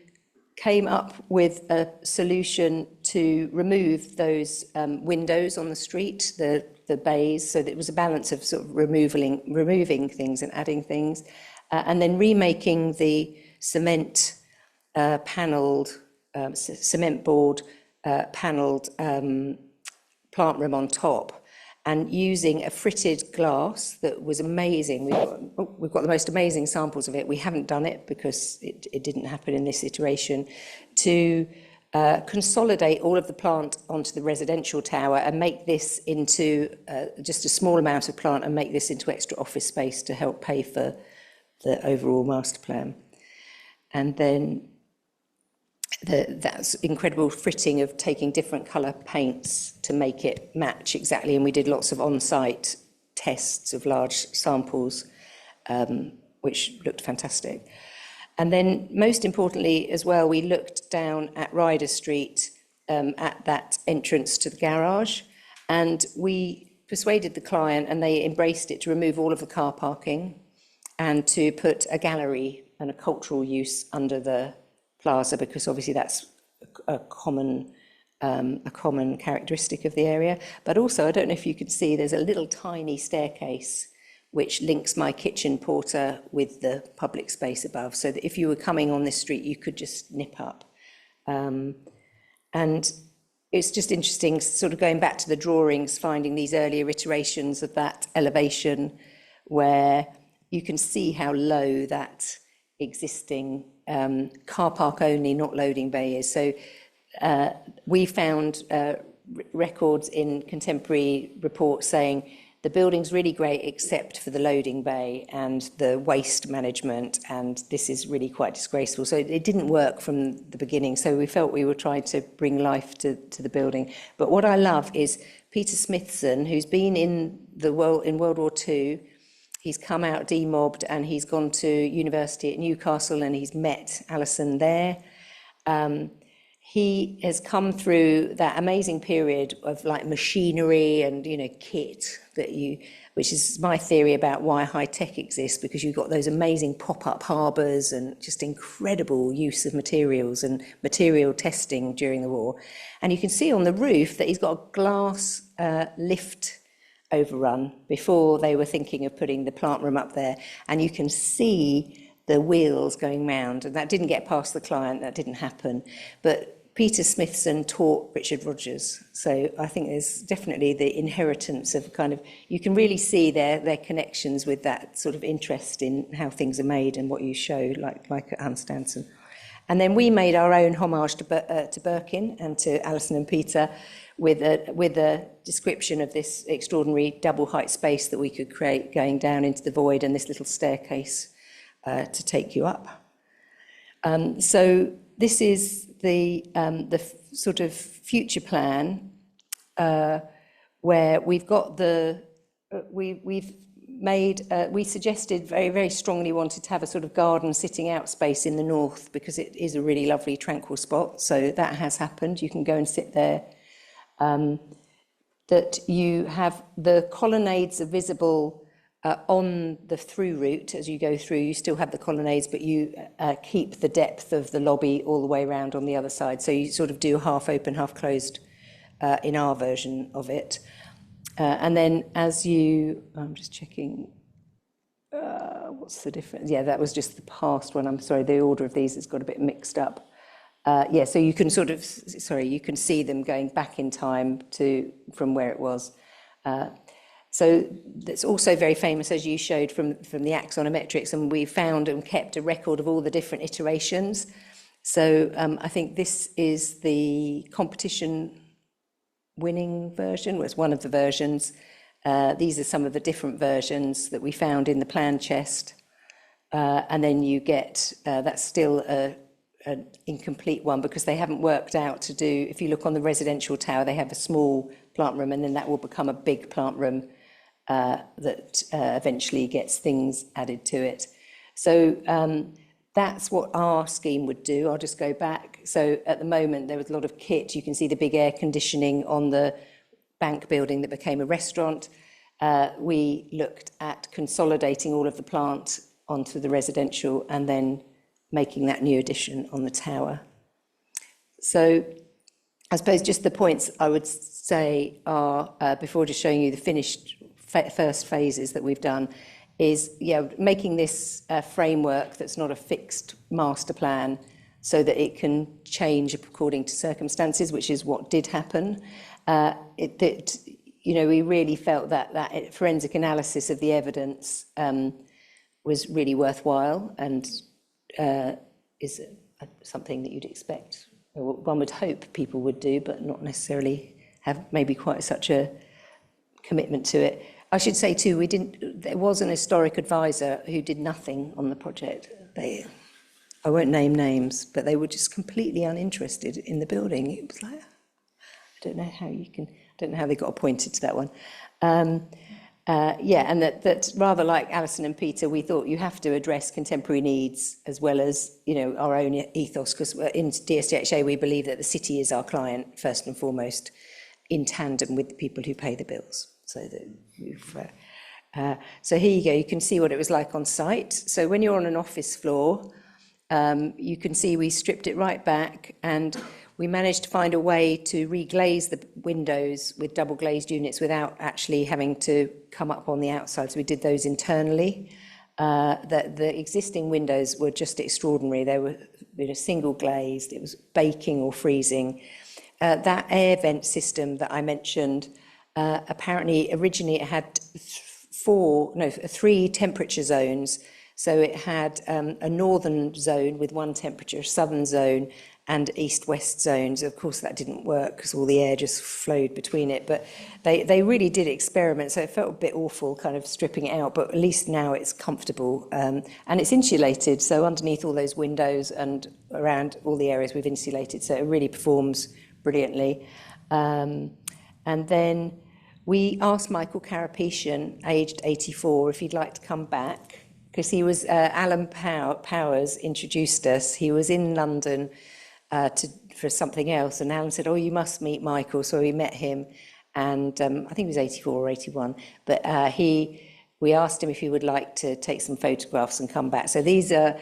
came up with a solution to remove those windows on the street, the bays, so that it was a balance of sort of removing things and adding things, and then remaking the cement panelled, cement board panelled plant room on top, and using a fritted glass that was amazing. We've got the most amazing samples of it. We haven't done it because it didn't happen in this iteration, to consolidate all of the plant onto the residential tower and make this into just a small amount of plant, and make this into extra office space to help pay for the overall master plan. And then that's incredible fritting of taking different colour paints to make it match exactly. And we did lots of on-site tests of large samples, which looked fantastic. And then most importantly as well, we looked down at Ryder Street at that entrance to the garage, And we persuaded the client, and they embraced it, to remove all of the car parking and to put a gallery and a cultural use under the plaza, because obviously that's a common characteristic of the area. But also, I don't know if you can see, there's a little tiny staircase which links my kitchen porter with the public space above, so that if you were coming on this street, you could just nip up. And it's just interesting, sort of going back to the drawings, finding these earlier iterations of that elevation, where you can see how low that existing car park only, not loading bay is. So we found records in contemporary reports saying the building's really great except for the loading bay and the waste management, and this is really quite disgraceful. So it didn't work from the beginning, so we felt we were trying to bring life to the building. But what I love is Peter Smithson, who's been in World War II. He's come out demobbed, and he's gone to university at Newcastle, and he's met Alison there. He has come through that amazing period of like machinery and, kit which is my theory about why high tech exists, because you've got those amazing pop-up harbours and just incredible use of materials and material testing during the war. And you can see on the roof that he's got a glass lift overrun before they were thinking of putting the plant room up there. And you can see the wheels going round, and that didn't get past the client, that didn't happen. But Peter Smithson taught Richard Rogers, so I think there's definitely the inheritance of kind of, you can really see their connections with that sort of interest in how things are made and what you show, like at Hans Danson. And then we made our own homage to Birkin and to Alison and Peter with a description of this extraordinary double height space that we could create going down into the void, and this little staircase to take you up. So this is the sort of future plan, where we've got we suggested very strongly wanted to have a sort of garden sitting out space in the north, because it is a really lovely tranquil spot. So that has happened. You can go and sit there. That you have the colonnades are visible on the through route as you go through. You still have the colonnades, but you keep the depth of the lobby all the way around on the other side. So you sort of do half open, half closed in our version of it. And then as you, I'm just checking, what's the difference? Yeah, that was just the past one. I'm sorry, the order of these has got a bit mixed up. Yeah, so you can sort of, you can see them going back in time from where it was. So that's also very famous, as you showed, from the axonometrics, and we found and kept a record of all the different iterations. So I think this is the competition winning version, was one of the versions. These are some of the different versions that we found in the plan chest. And then you get, that's still an incomplete one, because they haven't worked out to do, if you look on the residential tower, they have a small plant room, and then that will become a big plant room that eventually gets things added to it. So that's what our scheme would do. I'll just go back. So at the moment, there was a lot of kit. You can see the big air conditioning on the bank building that became a restaurant. We looked at consolidating all of the plant onto the residential and then making that new addition on the tower. So I suppose just the points I would say are, before just showing you the finished first phases that we've done, is making this framework that's not a fixed master plan, so that it can change according to circumstances, which is what did happen. We really felt that forensic analysis of the evidence was really worthwhile, and is something that you'd expect, or one would hope people would do, but not necessarily have maybe quite such a commitment to it. I should say too, there was an historic advisor who did nothing on the project. I won't name names, but they were just completely uninterested in the building. It was like, I don't know how they got appointed to that one. And that rather like Alison and Peter, we thought you have to address contemporary needs as well as, our own ethos, because in DSDHA we believe that the city is our client first and foremost. in tandem with the people who pay the bills. So that so here you go, you can see what it was like on site. So when you're on an office floor, you can see we stripped it right back, and we managed to find a way to reglaze the windows with double glazed units without actually having to come up on the outside. So we did those internally. The existing windows were just extraordinary. They were single glazed, it was baking or freezing. That air vent system that I mentioned, apparently originally it had three temperature zones. So it had a northern zone with one temperature, a southern zone, and east-west zones. Of course, that didn't work because all the air just flowed between it. But they really did experiment, so it felt a bit awful kind of stripping it out, but at least now it's comfortable. And it's insulated, so underneath all those windows and around all the areas we've insulated, so it really performs brilliantly. And then we asked Michael Karapetian, aged 84, if he'd like to come back, because he was, Alan Powers introduced us. He was in London for something else, and Alan said, oh, you must meet Michael. So we met him, and I think he was 84 or 81, but we asked him if he would like to take some photographs and come back. So these are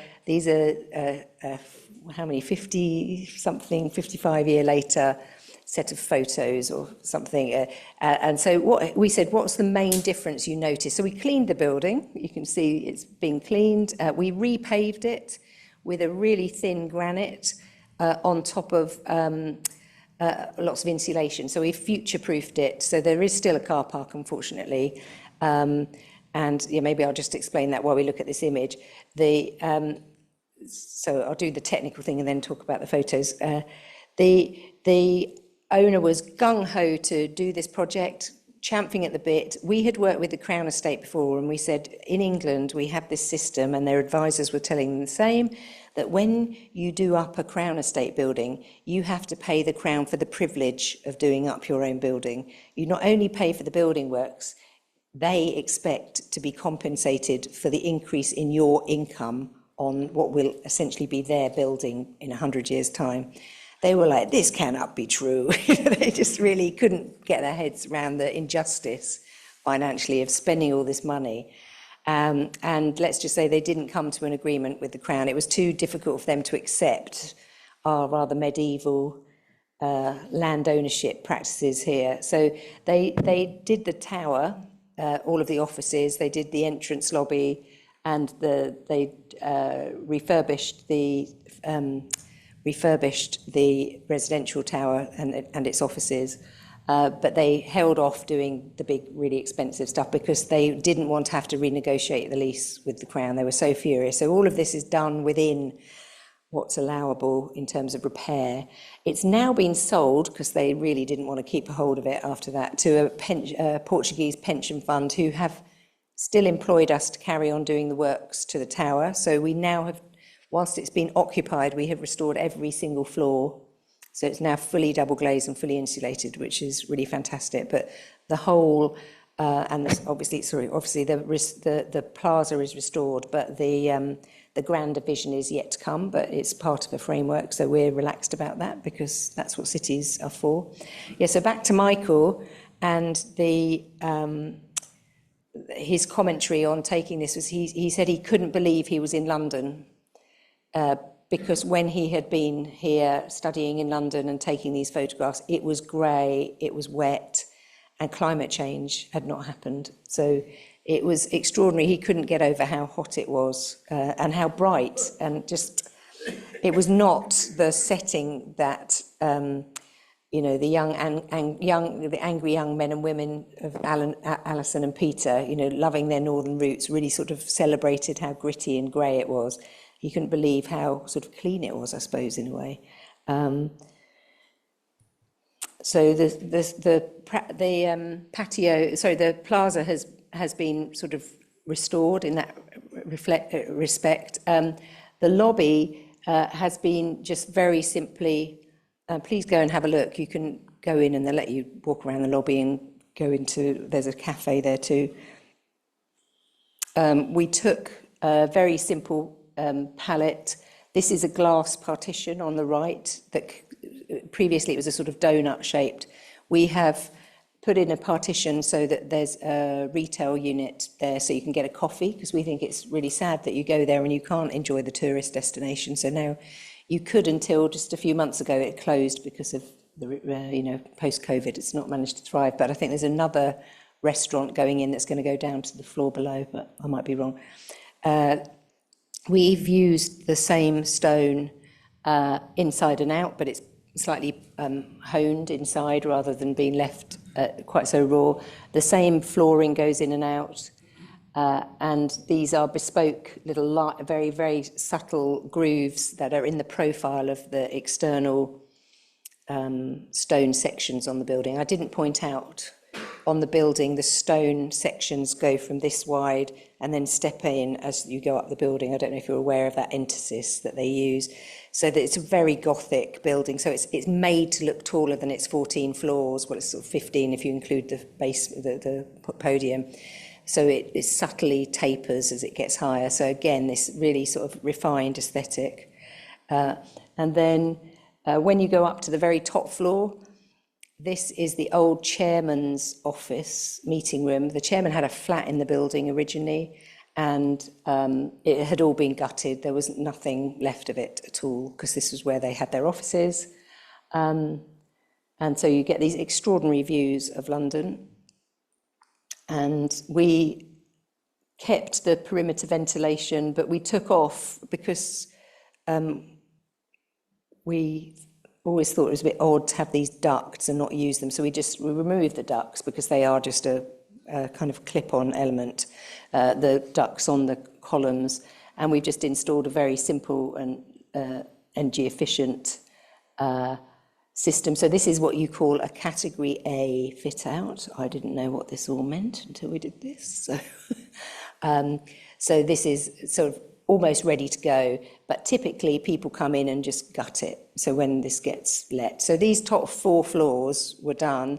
how many, 50-something, 55-year later set of photos or something. And so we said, what's the main difference you notice? So we cleaned the building. You can see it's been cleaned. We repaved it with a really thin granite on top of lots of insulation. So we future-proofed it. So there is still a car park, unfortunately. And yeah, maybe I'll just explain that while we look at this image. So I'll do the technical thing and then talk about the photos. The owner was gung-ho to do this project, champing at the bit. We had worked with the Crown Estate before, and we said, in England, we have this system, and their advisors were telling them the same, that when you do up a Crown Estate building, you have to pay the Crown for the privilege of doing up your own building. You not only pay for the building works, they expect to be compensated for the increase in your income on what will essentially be their building in 100 years' time. They were like, this cannot be true. They just really couldn't get their heads around the injustice financially of spending all this money. And let's just say they didn't come to an agreement with the Crown. It was too difficult for them to accept our rather medieval land ownership practices here. So they did the tower, all of the offices, they did the entrance lobby, and they refurbished the residential tower and its offices, but they held off doing the big, really expensive stuff because they didn't want to have to renegotiate the lease with the Crown. They were so furious. So all of this is done within what's allowable in terms of repair. It's now been sold, because they really didn't want to keep a hold of it after that, to a Portuguese pension fund who have still employed us to carry on doing the works to the tower. So we now have, whilst it's been occupied, we have restored every single floor. So it's now fully double glazed and fully insulated, which is really fantastic. But the whole, obviously the plaza is restored, but the grander vision is yet to come, but it's part of the framework. So we're relaxed about that because that's what cities are for. Yeah, so back to Michael and his commentary on taking this was he said he couldn't believe he was in London. Because when he had been here studying in London and taking these photographs, it was grey, it was wet, and climate change had not happened. So it was extraordinary. He couldn't get over how hot it was and how bright, and just, it was not the setting that, the angry young men and women of Alison and Peter, loving their northern roots, really sort of celebrated how gritty and grey it was. He couldn't believe how sort of clean it was, I suppose, in a way. So the plaza has been sort of restored in that respect. The lobby has been just very simply. Please go and have a look. You can go in and they'll let you walk around the lobby and go into. There's a cafe there too. We took a very simple palette. This is a glass partition on the right that previously it was a sort of donut shaped. We have put in a partition so that there's a retail unit there so you can get a coffee, because we think it's really sad that you go there and you can't enjoy the tourist destination. So now you could, until just a few months ago it closed because of the post-COVID. It's not managed to thrive, but I think there's another restaurant going in that's going to go down to the floor below, but I might be wrong. We've used the same stone inside and out, but it's slightly honed inside rather than being left quite so raw. The same flooring goes in and out, and these are bespoke little very, very subtle grooves that are in the profile of the external stone sections on the building. I didn't point out on the building, the stone sections go from this wide and then step in as you go up the building. I don't know if you're aware of that entasis that they use. So that it's a very Gothic building. So it's made to look taller than its 14 floors. Well, it's sort of 15 if you include the base, the podium. So it subtly tapers as it gets higher. So again, this really sort of refined aesthetic. And then when you go up to the very top floor, this is the old chairman's office, meeting room. The chairman had a flat in the building originally, and it had all been gutted. There was nothing left of it at all, because this was where they had their offices. And so you get these extraordinary views of London. And we kept the perimeter ventilation, but we took off because we always thought it was a bit odd to have these ducts and not use them. So we removed the ducts because they are just a kind of clip-on element, the ducts on the columns. And we've just installed a very simple and energy-efficient system. So this is what you call a category A fit-out. I didn't know what this all meant until we did this. So this is sort of almost ready to go, but typically people come in and just gut it. So when this gets let. So these top 4 floors were done,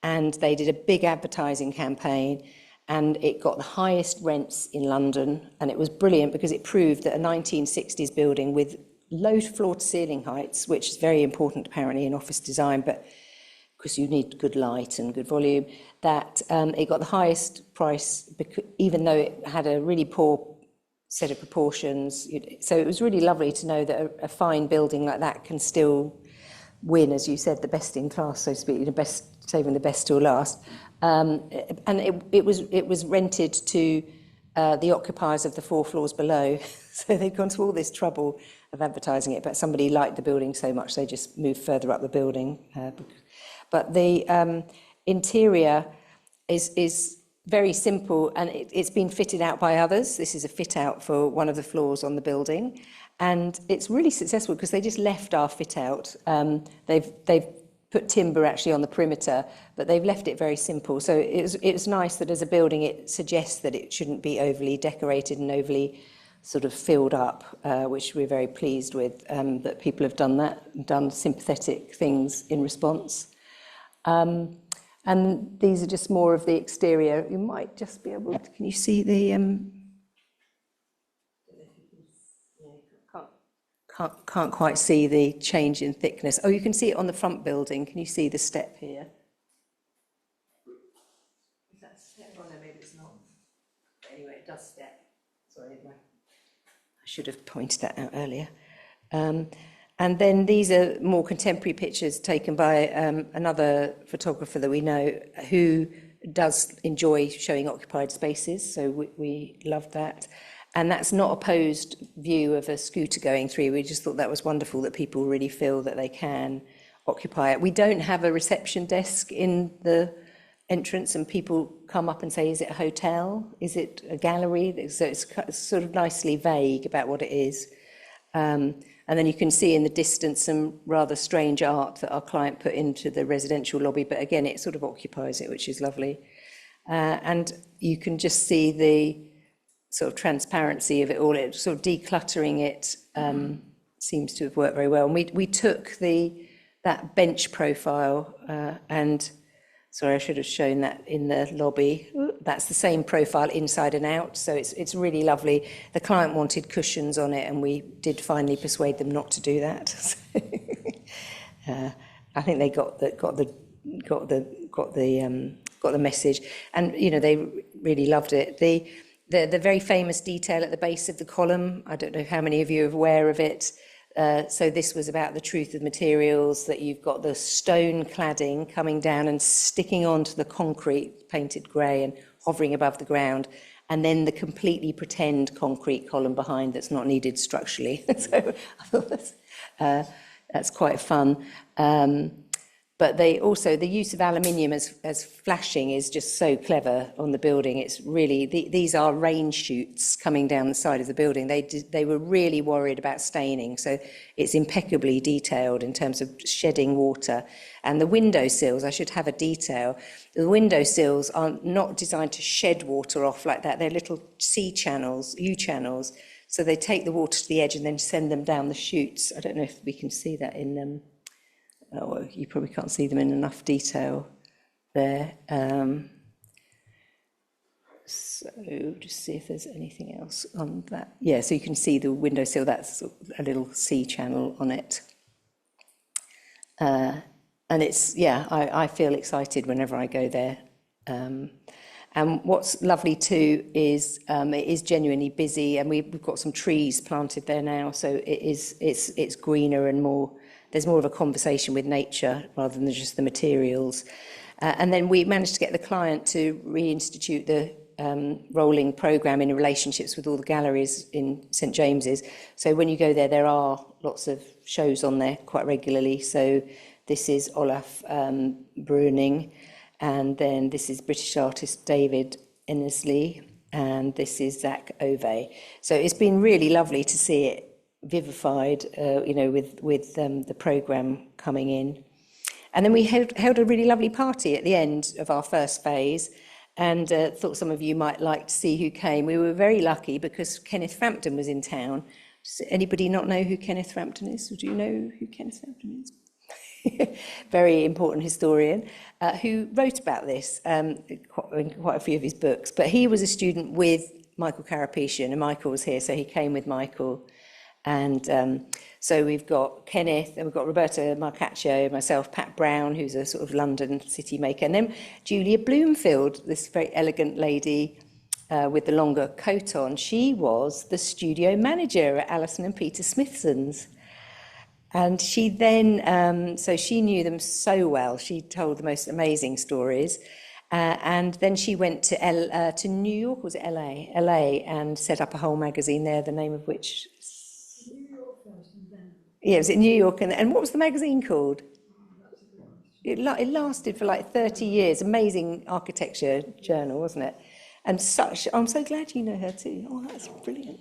and they did a big advertising campaign, and it got the highest rents in London. And it was brilliant because it proved that a 1960s building with low floor-to-ceiling heights, which is very important apparently in office design, but because you need good light and good volume, that it got the highest price, even though it had a really poor set of proportions. So it was really lovely to know that a fine building like that can still win, as you said, the best in class, so to speak, the best, saving the best till last. And it was rented to the occupiers of the 4 floors below. So they'd gone to all this trouble of advertising it, but somebody liked the building so much they just moved further up the building. But the interior is very simple, and it's been fitted out by others. This is a fit out for one of the floors on the building, and it's really successful because they just left our fit out. They've put timber actually on the perimeter, but they've left it very simple. So it was nice that as a building it suggests that it shouldn't be overly decorated and overly sort of filled up, which we're very pleased with, that people have done that, done sympathetic things in response. And these are just more of the exterior. You might just be able to, can you see the, can't quite see the change in thickness. Oh, you can see it on the front building. Can you see the step here? Is that step? Oh no, maybe it's not. But anyway, it does step. Sorry, I should have pointed that out earlier. And then these are more contemporary pictures taken by another photographer that we know who does enjoy showing occupied spaces, so we love that. And that's not a posed view of a scooter going through. We just thought that was wonderful that people really feel that they can occupy it. We don't have a reception desk in the entrance, and people come up and say, is it a hotel? Is it a gallery? So it's sort of nicely vague about what it is. And then you can see in the distance some rather strange art that our client put into the residential lobby, but again, it sort of occupies it, which is lovely. And you can just see the sort of transparency of it all. It sort of decluttering it seems to have worked very well. And we took that bench profile and, sorry, I should have shown that in the lobby. That's the same profile inside and out, so it's really lovely. The client wanted cushions on it, and we did finally persuade them not to do that. I think they got the got the message, and you know, they really loved it. The very famous detail at the base of the column, I don't know how many of you are aware of it. So this was about the truth of materials, that you've got the stone cladding coming down and sticking onto the concrete, painted grey and hovering above the ground, and then the completely pretend concrete column behind that's not needed structurally. So I thought that's quite fun. But they also, the use of aluminium as flashing is just so clever on the building. It's really, these are rain chutes coming down the side of the building. They were really worried about staining, so it's impeccably detailed in terms of shedding water. And the windowsills, I should have a detail, the windowsills are not designed to shed water off like that. They're little C-channels, U-channels, so they take the water to the edge and then send them down the chutes. I don't know if we can see that in... Oh, you probably can't see them in enough detail there. So just see if there's anything else on that. Yeah, so you can see the windowsill, that's a little C channel on it. And it's, yeah, I feel excited whenever I go there. And what's lovely too is it is genuinely busy, and we've got some trees planted there now, so it's greener and more. There's more of a conversation with nature rather than just the materials. And then we managed to get the client to reinstitute the rolling programme in relationships with all the galleries in St James's. So when you go there, there are lots of shows on there quite regularly. So this is Olaf Bruning, and then this is British artist David Ennesley, and this is Zach Ove. So it's been really lovely to see it vivified, you know, with the programme coming in. And then we held a really lovely party at the end of our first phase, and thought some of you might like to see who came. We were very lucky because Kenneth Frampton was in town. Does anybody not know who Kenneth Frampton is? Or do you know who Kenneth Frampton is? Very important historian who wrote about this in quite a few of his books. But he was a student with Michael Karapetian, and Michael was here, so he came with Michael. And so we've got Kenneth, and we've got Roberta Marcaccio, myself, Pat Brown, who's a sort of London city maker, and then Julia Bloomfield, this very elegant lady with the longer coat on. She was the studio manager at Alison and Peter Smithsons. And she then, so she knew them so well. She told the most amazing stories. And then she went to New York, was it LA? LA, and set up a whole magazine there, the name of which... Yeah, it was in New York, and what was the magazine called? It lasted for like 30 years. Amazing architecture journal, wasn't it? And such, I'm so glad you know her too. Oh, that's brilliant.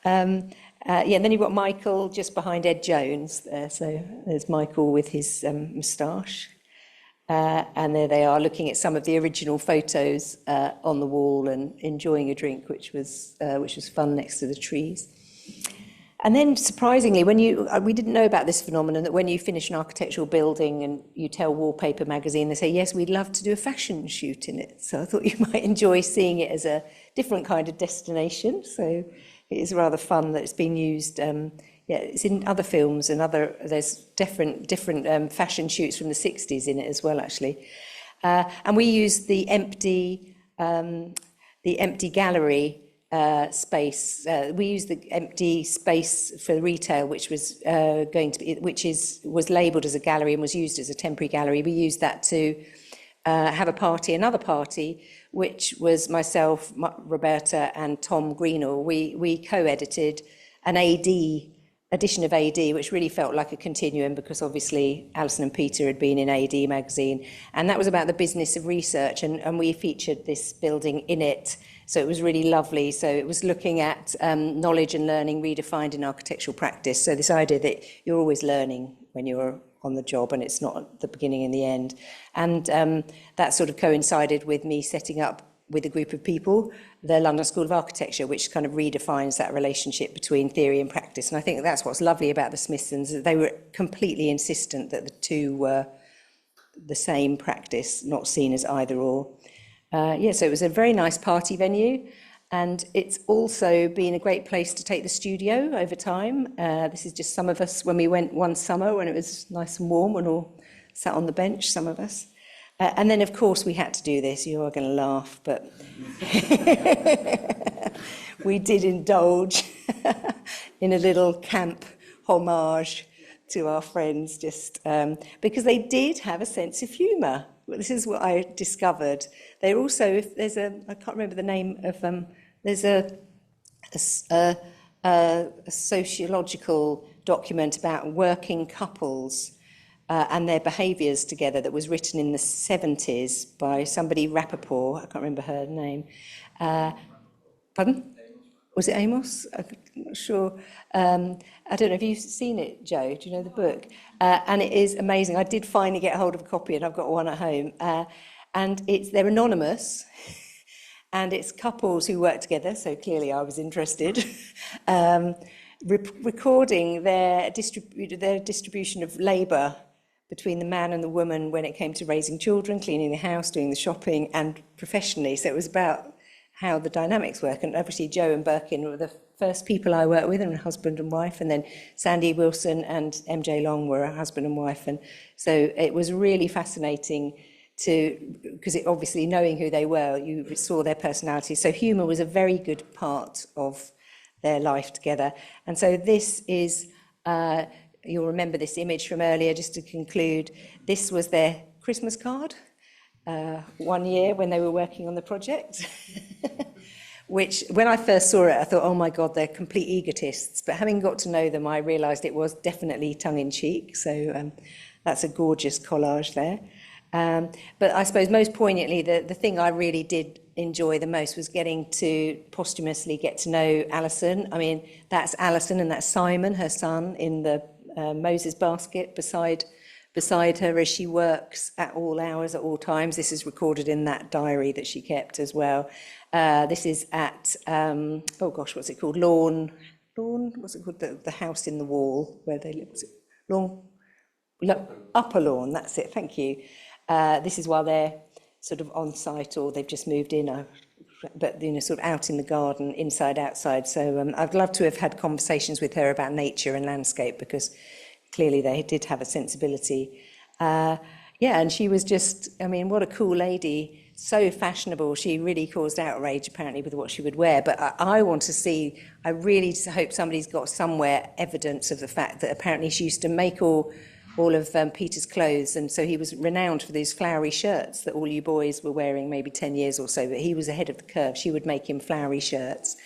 Yeah, and then you've got Michael just behind Ed Jones there. So there's Michael with his moustache. And there they are looking at some of the original photos on the wall and enjoying a drink, which was fun next to the trees. And then, surprisingly, we didn't know about this phenomenon, that when you finish an architectural building and you tell Wallpaper magazine, they say, yes, we'd love to do a fashion shoot in it. So I thought you might enjoy seeing it as a different kind of destination. So it is rather fun that it's been used. Yeah, it's in other films and there's different fashion shoots from the 60s in it as well, actually. And we used the empty gallery space. We used the empty space for retail, which was was labelled as a gallery and was used as a temporary gallery. We used that to have another party, which was myself, Roberta, and Tom Greenall. We co-edited an edition of AD, which really felt like a continuum, because obviously Alison and Peter had been in AD magazine, and that was about the business of research, and we featured this building in it. So it was really lovely. So it was looking at knowledge and learning redefined in architectural practice. So this idea that you're always learning when you're on the job, and it's not the beginning and the end. And that sort of coincided with me setting up with a group of people the London School of Architecture, which kind of redefines that relationship between theory and practice. And I think that's what's lovely about the Smithsons, that they were completely insistent that the two were the same practice, not seen as either or. Yeah, so it was a very nice party venue, and it's also been a great place to take the studio over time. This is just some of us when we went one summer when it was nice and warm and all sat on the bench, some of us. And then, of course, we had to do this. You are going to laugh, but we did indulge in a little camp homage to our friends, just because they did have a sense of humour. This is what I discovered. They're also, if there's I can't remember the name of there's a sociological document about working couples and their behaviours together that was written in the 70s by somebody, Rappaport, I can't remember her name. Pardon? Was it Amos? I'm not sure. I don't know if you've seen it, Joe. Do you know the book? And it is amazing. I did finally get hold of a copy, and I've got one at home. And they're anonymous, and it's couples who work together. So clearly, I was interested. Recording their distribution of labour between the man and the woman when it came to raising children, cleaning the house, doing the shopping, and professionally. So it was about how the dynamics work. And obviously Joe and Birkin were the first people I worked with, and husband and wife, and then Sandy Wilson and MJ Long were a husband and wife. And so it was really fascinating because it obviously, knowing who they were, you saw their personalities. So humour was a very good part of their life together. And so this is, you'll remember this image from earlier, just to conclude, this was their Christmas card. One year when they were working on the project, which when I first saw it, I thought, oh my God, they're complete egotists. But having got to know them, I realised it was definitely tongue-in-cheek. So that's a gorgeous collage there. But I suppose most poignantly, the thing I really did enjoy the most was getting to posthumously get to know Alison. I mean, that's Alison and that's Simon, her son, in the Moses basket beside her as she works at all hours, at all times. This is recorded in that diary that she kept as well. This is at, oh gosh, what's it called? Lawn, what's it called? The house in the wall where they live. Was it Upper Lawn, that's it, thank you. This is while they're sort of on site or they've just moved in, but sort of out in the garden, inside, outside. So I'd love to have had conversations with her about nature and landscape, because clearly they did have a sensibility. And she was just, I mean, what a cool lady, so fashionable. She really caused outrage, apparently, with what she would wear. But I want to see, I really hope somebody's got somewhere evidence of the fact that apparently she used to make all of Peter's clothes, and so he was renowned for these flowery shirts that all you boys were wearing maybe 10 years or so, but he was ahead of the curve. She would make him flowery shirts.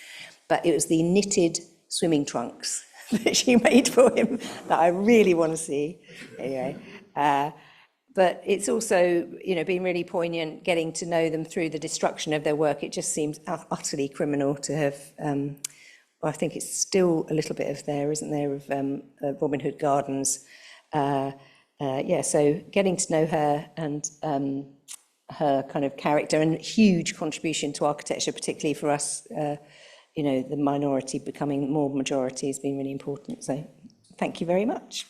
But it was the knitted swimming trunks that she made for him that I really want to see. Anyway, but it's also, been really poignant getting to know them through the destruction of their work. It just seems utterly criminal to have, I think it's still a little bit of there, isn't there, of Robin Hood Gardens. So getting to know her and her kind of character, and huge contribution to architecture, particularly for us, the minority becoming more majority has been really important. So thank you very much.